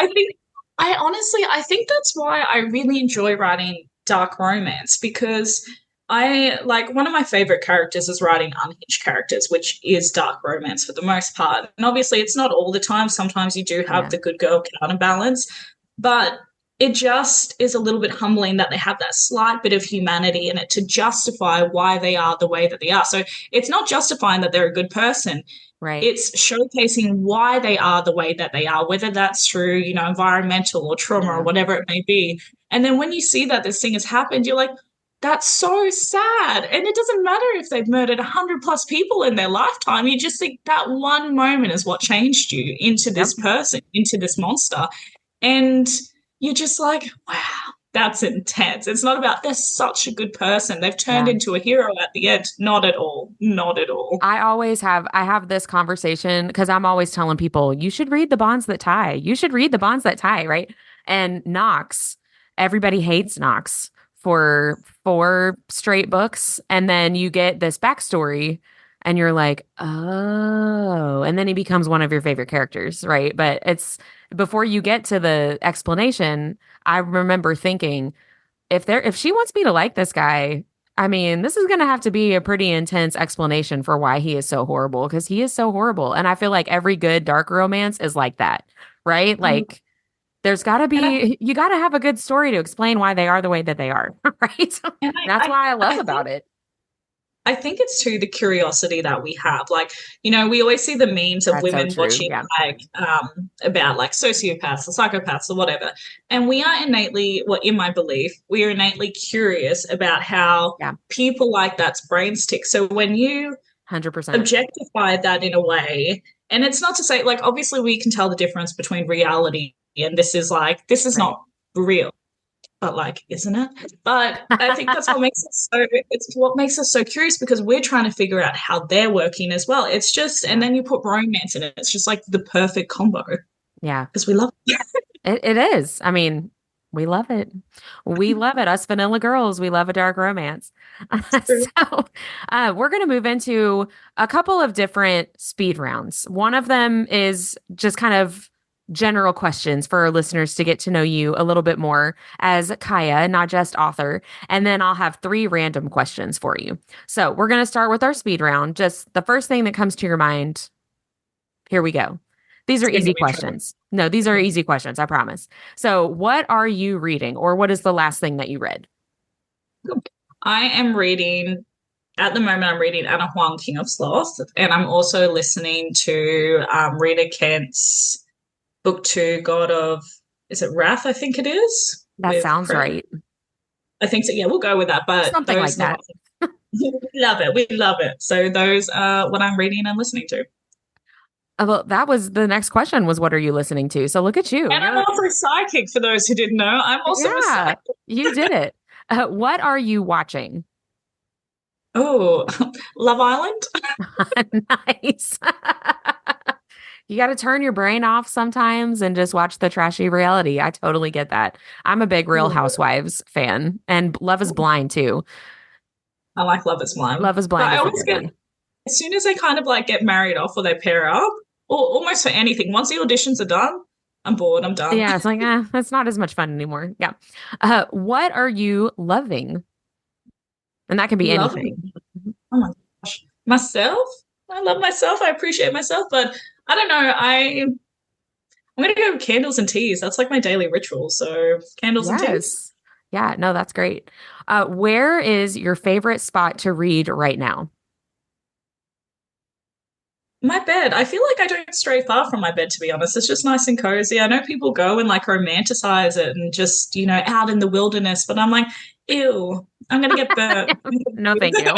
I think that's why I really enjoy writing dark romance, because I like one of my favorite characters is writing unhinged characters, which is dark romance for the most part. And obviously it's not all the time. Sometimes you do have the good girl counterbalance, but it just is a little bit humbling that they have that slight bit of humanity in it to justify why they are the way that they are. So it's not justifying that they're a good person. Right. It's showcasing why they are the way that they are, whether that's through, environmental or trauma or whatever it may be. And then when you see that this thing has happened, you're like, that's so sad. And it doesn't matter if they've murdered 100 plus people in their lifetime. You just think that one moment is what changed you into this person, into this monster. And you're just like, wow, that's intense. It's not about they're such a good person. They've turned into a hero at the end. Not at all. Not at all. I have this conversation because I'm always telling people, you should read The Bonds That Tie. You should read The Bonds That Tie, right? And Knox, everybody hates Knox for 4 straight books. And then you get this backstory and you're like, oh, and then he becomes one of your favorite characters, right? But it's before you get to the explanation, I remember thinking, if she wants me to like this guy, I mean, this is going to have to be a pretty intense explanation for why he is so horrible, because he is so horrible. And I feel like every good dark romance is like that, right? Like there's got to be, you got to have a good story to explain why they are the way that they are, right? That's why I love about it. I think it's too the curiosity that we have. Like, we always see the memes of women watching like about like sociopaths or psychopaths or whatever. And we are innately, in my belief, we are innately curious about how people like that's brains tick. So when you 100% objectify that in a way, and it's not to say, like, obviously we can tell the difference between reality and this is not real. But like, isn't it? But I think that's what makes us so curious, because we're trying to figure out how they're working as well. It's just, and then you put romance in it. It's just like the perfect combo. Yeah. Because we love it. It is. I mean, we love it. We love it. Us vanilla girls, we love a dark romance. So we're going to move into a couple of different speed rounds. One of them is just kind of general questions for our listeners to get to know you a little bit more as Kaya, not just author. And then I'll have 3 random questions for you. So we're going to start with our speed round. Just the first thing that comes to your mind. Here we go. These are easy questions. No, these are easy questions, I promise. So what are you reading, or what is the last thing that you read? I am reading, at the moment, I'm reading Anna Huang, King of Sloth, and I'm also listening to Rita Kent's Book 2, God of, is it Wrath? I think it is. That sounds right. I think so. Yeah, we'll go with that. But something like that. We love it. We love it. So those are what I'm reading and listening to. Well, that was the next question, was what are you listening to? So look at you. And I'm also psychic, for those who didn't know. I'm also a psychic. You did it. What are you watching? Oh, Love Island. Nice. You got to turn your brain off sometimes and just watch the trashy reality. I totally get that. I'm a big Real Housewives fan, and Love is Blind too. I like Love is Blind. Love is Blind. I always get, as soon as they kind of like get married off or they pair up, or almost for anything, once the auditions are done, I'm bored. I'm done. Yeah, it's like, that's not as much fun anymore. Yeah. What are you loving? And that can be anything. Oh my gosh. Myself? I love myself. I appreciate myself, but I don't know. I'm going to go with candles and teas. That's like my daily ritual. So candles and teas. Yeah, no, that's great. Where is your favorite spot to read right now? My bed. I feel like I don't stray far from my bed, to be honest. It's just nice and cozy. I know people go and like romanticize it and just, out in the wilderness, but I'm like, ew, I'm going to get burnt. No, thank you.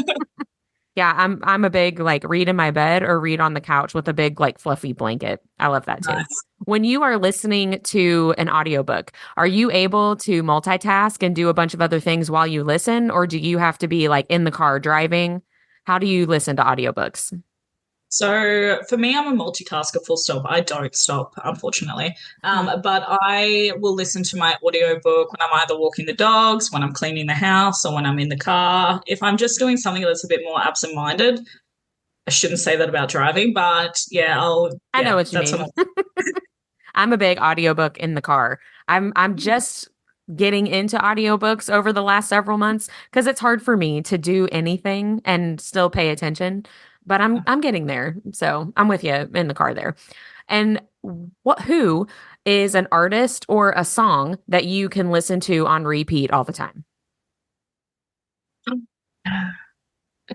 Yeah, I'm a big like read in my bed or read on the couch with a big like fluffy blanket. I love that too. Nice. When you are listening to an audiobook, are you able to multitask and do a bunch of other things while you listen, or do you have to be like in the car driving? How do you listen to audiobooks? So for me, I'm a multitasker, full stop. I don't stop, unfortunately. But I will listen to my audiobook when I'm either walking the dogs, when I'm cleaning the house, or when I'm in the car. If I'm just doing something that's a bit more absent-minded, I shouldn't say that about driving, but yeah, I know what you mean. I'm a big audiobook in the car. I'm just getting into audiobooks over the last several months because it's hard for me to do anything and still pay attention. but I'm getting there. So I'm with you in the car there. And who is an artist or a song that you can listen to on repeat all the time?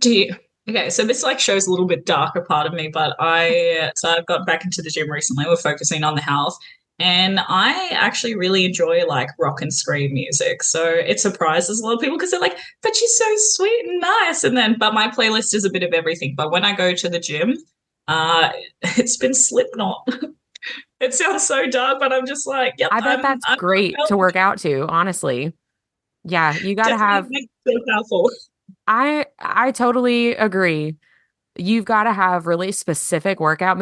Do you? Okay, so this like shows a little bit darker part of me, but I've got back into the gym recently. We're focusing on the health, and I actually really enjoy like rock and scream music. So it surprises a lot of people because they're like, "But she's so sweet and nice." And then, but my playlist is a bit of everything. But when I go to the gym, it's been Slipknot. It sounds so dark, but I'm just like, yep. I bet that's great to work out to, honestly. Yeah, you got to have. Makes me feel powerful. I totally agree. You've got to have really specific workout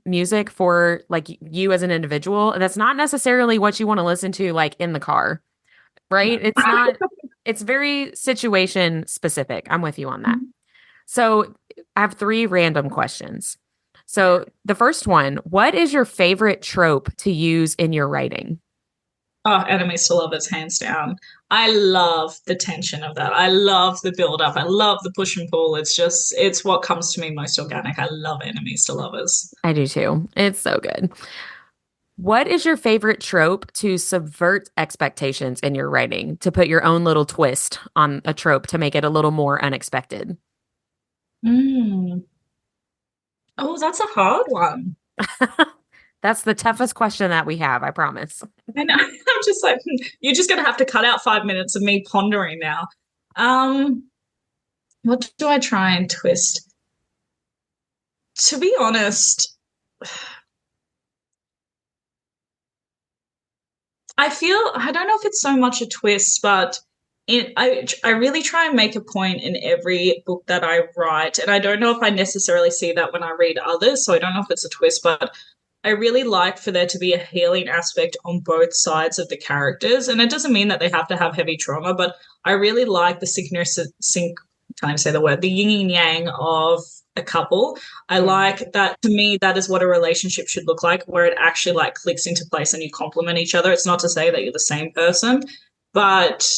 music for like you as an individual. And that's not necessarily what you want to listen to like in the car, right? It's not, it's very situation specific. I'm with you on that. So I have 3 random questions. So the first one, what is your favorite trope to use in your writing? Oh, enemies to lovers, hands down. I love the tension of that. I love the build up. I love the push and pull. It's what comes to me most organic. I love enemies to lovers. I do too. It's so good. What is your favorite trope to subvert expectations in your writing, to put your own little twist on a trope to make it a little more unexpected? Oh, that's a hard one. That's the toughest question that we have, I promise. And I'm just like, you're just going to have to cut out 5 minutes of me pondering now. What do I try and twist? To be honest, I don't know if it's so much a twist, but I really try and make a point in every book that I write. And I don't know if I necessarily see that when I read others, so I don't know if it's a twist, but I really like for there to be a healing aspect on both sides of the characters. And it doesn't mean that they have to have heavy trauma, but I really like the can't even say the word, the yin and yang of a couple. I like that. To me, that is what a relationship should look like, where it actually like clicks into place and you complement each other. It's not to say that you're the same person, but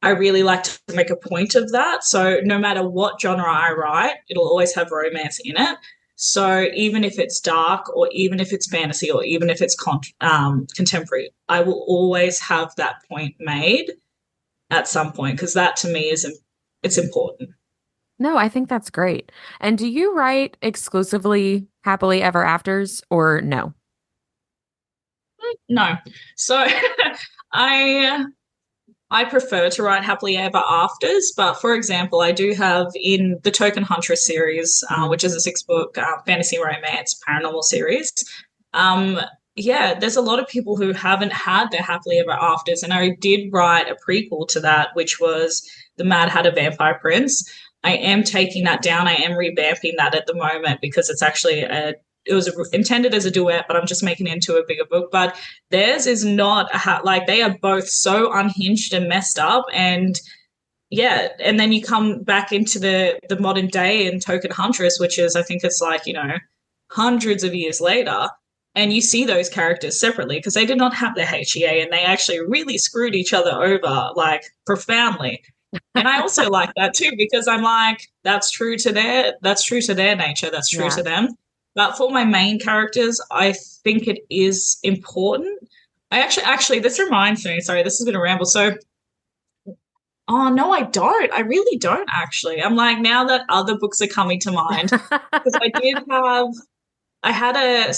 I really like to make a point of that. So no matter what genre I write, it'll always have romance in it. So even if it's dark or even if it's fantasy or even if it's contemporary, I will always have that point made at some point, because that to me it's important. No, I think that's great. And do you write exclusively happily ever afters or no? No. So I prefer to write happily ever afters, but for example, I do have in the Token Huntress series, which is a 6-book fantasy romance paranormal series. There's a lot of people who haven't had their happily ever afters, and I did write a prequel to that, which was The Mad Hatter Vampire Prince. I am taking that down. I am revamping that at the moment because it's actually it was intended as a duet, but I'm just making it into a bigger book. But theirs is not like they are both so unhinged and messed up. And yeah, and then you come back into the modern day in Token Huntress, which is, I think it's like, hundreds of years later. And you see those characters separately because they did not have the HEA and they actually really screwed each other over like profoundly. And I also like that too, because I'm like, that's true to their nature. That's true to them. But for my main characters, I think it is important. I actually, this reminds me, sorry, this has been a ramble. So, oh, no, I don't. I really don't, actually. I'm like, now that other books are coming to mind, because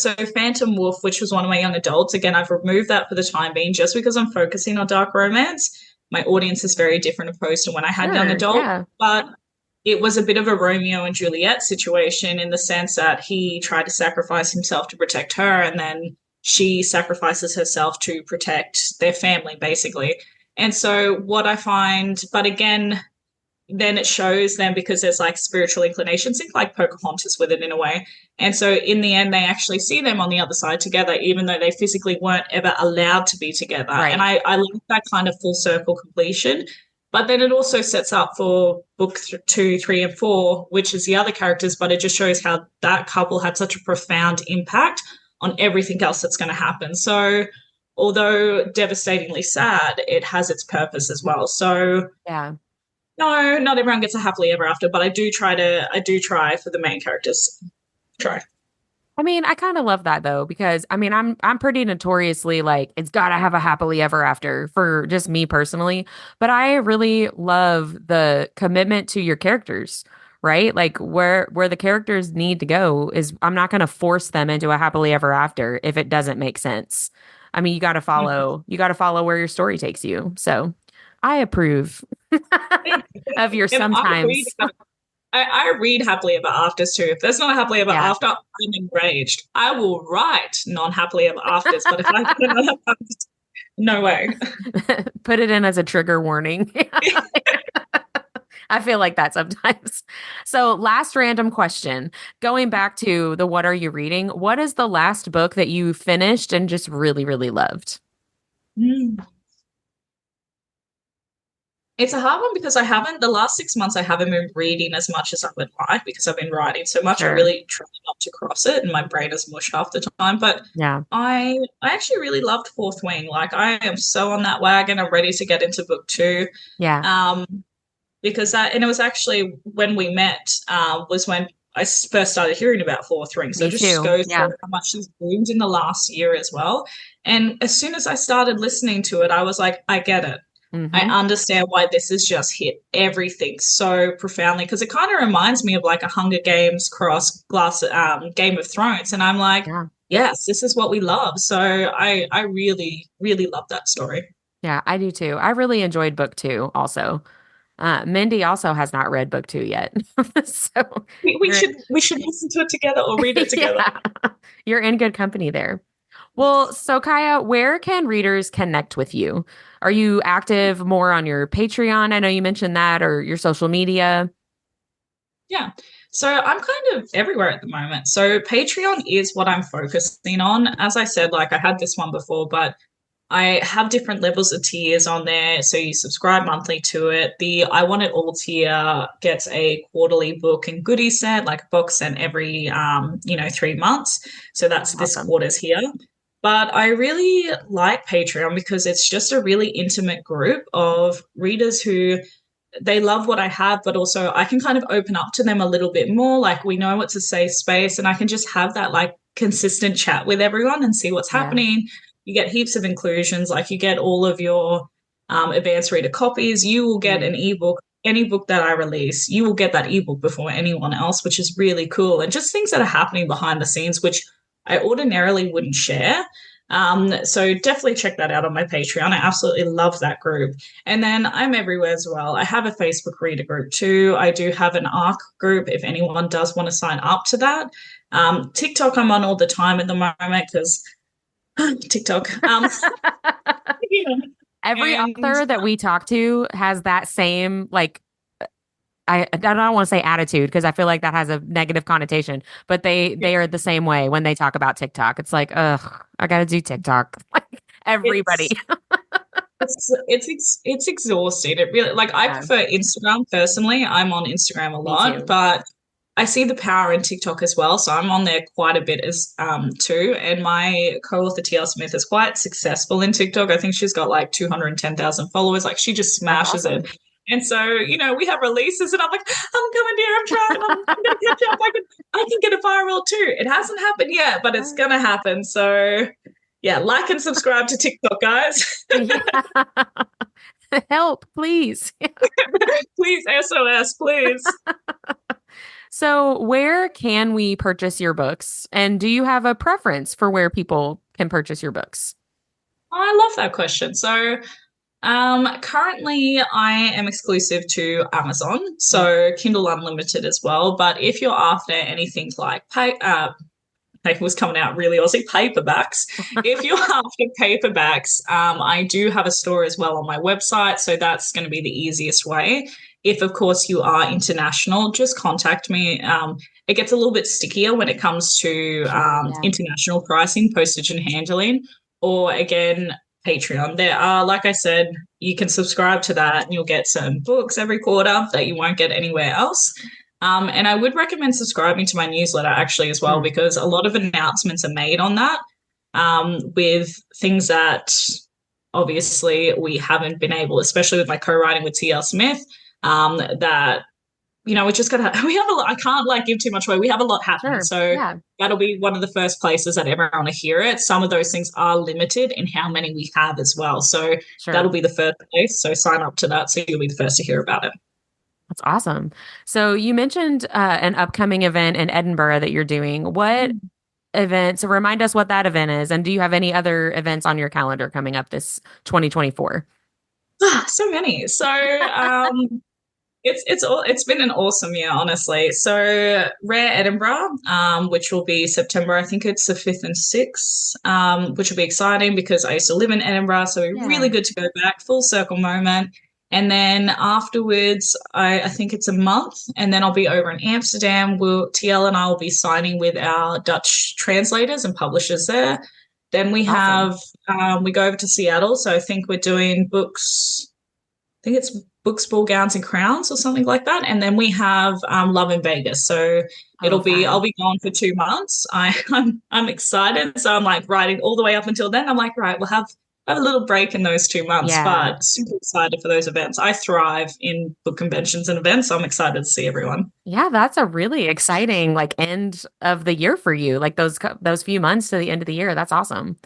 so Phantom Wolf, which was one of my young adults. Again, I've removed that for the time being just because I'm focusing on dark romance. My audience is very different opposed to when I had young adult. Yeah. But it was a bit of a Romeo and Juliet situation in the sense that he tried to sacrifice himself to protect her, and then she sacrifices herself to protect their family, basically. And so what I find, but again, then it shows them because there's like spiritual inclinations, think like Pocahontas with it in a way. And so in the end, they actually see them on the other side together, even though they physically weren't ever allowed to be together. Right. And I like that kind of full circle completion. But then it also sets up for book 2, 3, and 4, which is the other characters, but it just shows how that couple had such a profound impact on everything else that's going to happen. So although devastatingly sad, it has its purpose as well. So yeah. No, not everyone gets a happily ever after, but I do try for the main characters. Try. I mean, I kind of love that though, because I mean, I'm pretty notoriously like it's gotta have a happily ever after for just me personally, but I really love the commitment to your characters, right? Like where the characters need to go is I'm not gonna force them into a happily ever after if it doesn't make sense. I mean, you gotta follow where your story takes you. So I approve of your And sometimes. I read happily ever afters too. If there's not a happily ever Yeah. after, I'm enraged. I will write non-happily ever afters, but if I cannot have no way. Put it in as a trigger warning. I feel like that sometimes. So, last random question. Going back to the what are you reading? What is the last book that you finished and just really, really loved? Mm. It's a hard one because the last 6 months, I haven't been reading as much as I would like because I've been writing so much. I Sure. really try not to cross it and my brain is mush half the time. But Yeah. I actually really loved Fourth Wing. Like I am so on that wagon. I'm ready to get into book two. Yeah. Because and it was actually when we met, was when I first started hearing about Fourth Ring. So Me just too. goes Yeah. through how much she's boomed in the last year as well. And as soon as I started listening to it, I was like, I get it. I Mhm. understand why this has just hit everything so profoundly because it kind of reminds me of like a Hunger Games cross glass Game of Thrones. And I'm like, Yeah. yes, this is what we love. So I really, really love that story. Yeah, I do too. I really enjoyed book two also. Mindy also has not read book two yet. So We you're, should listen to it together or read it together. yeah, you're in good company there. Well, so Kaya, where can readers connect with you? Are you active more on your Patreon? I know you mentioned that, or your social media. Yeah. So I'm kind of everywhere at the moment. So Patreon is what I'm focusing on. As I said, like I had this one before, but I have different levels of tiers on there. So you subscribe monthly to it. The I Want It All tier gets a quarterly book and goodie set, like a box sent every 3 months. So that's this Awesome. quarter's here. But I really like Patreon because it's just a really intimate group of readers who they love what I have, but also I can kind of open up to them a little bit more. Like we know it's a safe space and I can just have that like consistent chat with everyone and see what's Yeah. happening. You get heaps of inclusions, like you get all of your advanced reader copies. You will get an ebook. Any book that I release, you will get that ebook before anyone else, which is really cool. And just things that are happening behind the scenes, which I ordinarily wouldn't share. So definitely check that out on my Patreon. I absolutely love that group. And then I'm everywhere as well. I have a Facebook reader group too. I do have an ARC group if anyone does want to sign up to that. TikTok I'm on all the time at the moment because TikTok. Yeah. Every author that we talk to has that same like I don't want to say attitude because I feel like that has a negative connotation, but they are the same way when they talk about TikTok. It's like, ugh, I got to do TikTok. Like everybody. It's exhausting. It really like I Yeah. prefer Instagram personally. I'm on Instagram a Me too. lot, but I see the power in TikTok as well. So I'm on there quite a bit as too. And my co-author T.L. Smith is quite successful in TikTok. I think she's got like 210,000 followers. Like she just That's smashes awesome. it. And so, we have releases and I'm like, I'm coming here, I'm trying, I'm gonna catch up. I can get a viral too. It hasn't happened yet, but it's gonna happen. So yeah, like and subscribe to TikTok, guys. Yeah. Help, please. Please, SOS, please. So, where can we purchase your books? And do you have a preference for where people can purchase your books? I love that question. So currently I am exclusive to Amazon, so Kindle Unlimited as well. But if you're after anything like it was coming out really Aussie paperbacks. If you're after paperbacks, I do have a store as well on my website, so that's going to be the easiest way. If, of course, you are international, just contact me. It gets a little bit stickier when it comes to international pricing, postage and handling, or again, Patreon. There are, like I said, you can subscribe to that and you'll get some books every quarter that you won't get anywhere else. And I would recommend subscribing to my newsletter actually as well, because a lot of announcements are made on that with things that obviously we haven't been able, especially with my co-writing with T.L. Smith. that, we just we have a lot. I can't like give too much away. We have a lot happening. Sure. So Yeah. that'll be one of the first places that everyone will hear it. Some of those things are limited in how many we have as well. So Sure. that'll be the first place. So sign up to that so you'll be the first to hear about it. That's awesome. So you mentioned an upcoming event in Edinburgh that you're doing. What event? So remind us what that event is. And do you have any other events on your calendar coming up this 2024? So many. So it's been an awesome year, honestly. So Rare Edinburgh, which will be September, I think it's the 5th and 6th, which will be exciting because I used to live in Edinburgh, so it's really good to go back, full circle moment. And then afterwards, I think it's a month, and then I'll be over in Amsterdam. TL and I will be signing with our Dutch translators and publishers there. Then we have, we go over to Seattle, so I think we're doing books, I think it's Books, Ball Gowns and Crowns or something like that. And then we have Love in Vegas. So I'll be gone for 2 months. I'm excited. So I'm like writing all the way up until then. I'm like, right, we'll have a little break in those 2 months, but super excited for those events. I thrive in book conventions and events, so I'm excited to see everyone. Yeah, that's a really exciting like end of the year for you. Like those few months to the end of the year. That's awesome.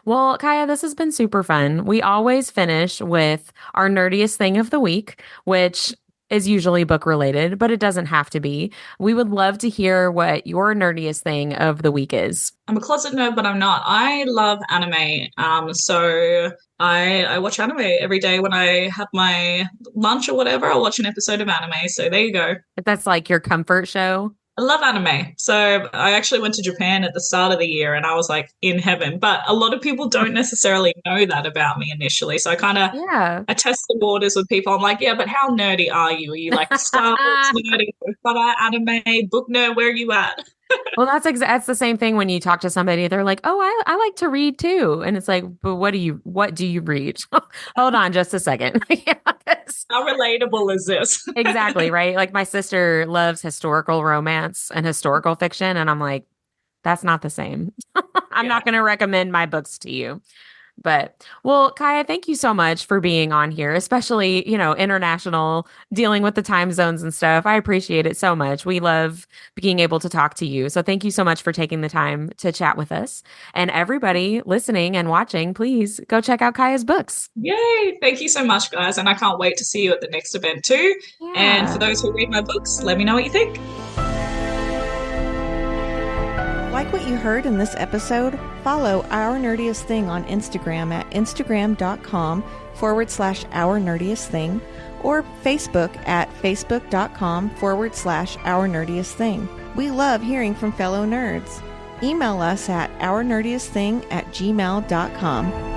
Well, Kaya, this has been super fun. We always finish with our nerdiest thing of the week, which is usually book related, but it doesn't have to be. We would love to hear what your nerdiest thing of the week is. I'm a closet nerd, but I'm not. I love anime. So I watch anime every day when I have my lunch or whatever. I'll watch an episode of anime. So there you go. That's like your comfort show. I love anime. So I actually went to Japan at the start of the year and I was like in heaven. But a lot of people don't necessarily know that about me initially. So I kind of I test the waters with people. I'm like, yeah, but how nerdy are you? Are you like Star Wars nerdy, anime, book nerd? Where are you at? Well, that's the same thing when you talk to somebody. They're like, "Oh, I like to read too," and it's like, "But what do you read?" Hold on, just a second. How relatable is this? Exactly, right? Like my sister loves historical romance and historical fiction, and I'm like, that's not the same. I'm not going to recommend my books to you. But, well, Kaya, thank you so much for being on here, especially, international, dealing with the time zones and stuff. I appreciate it so much. We love being able to talk to you. So thank you so much for taking the time to chat with us. And everybody listening and watching, please go check out Kaya's books. Yay. Thank you so much, guys. And I can't wait to see you at the next event too. Yeah. And for those who read my books, let me know what you think. Like what you heard in this episode? Follow Our Nerdiest Thing on Instagram at instagram.com/Our Nerdiest Thing or Facebook at facebook.com/Our Nerdiest Thing. We love hearing from fellow nerds. Email us at ournerdiestthing@gmail.com.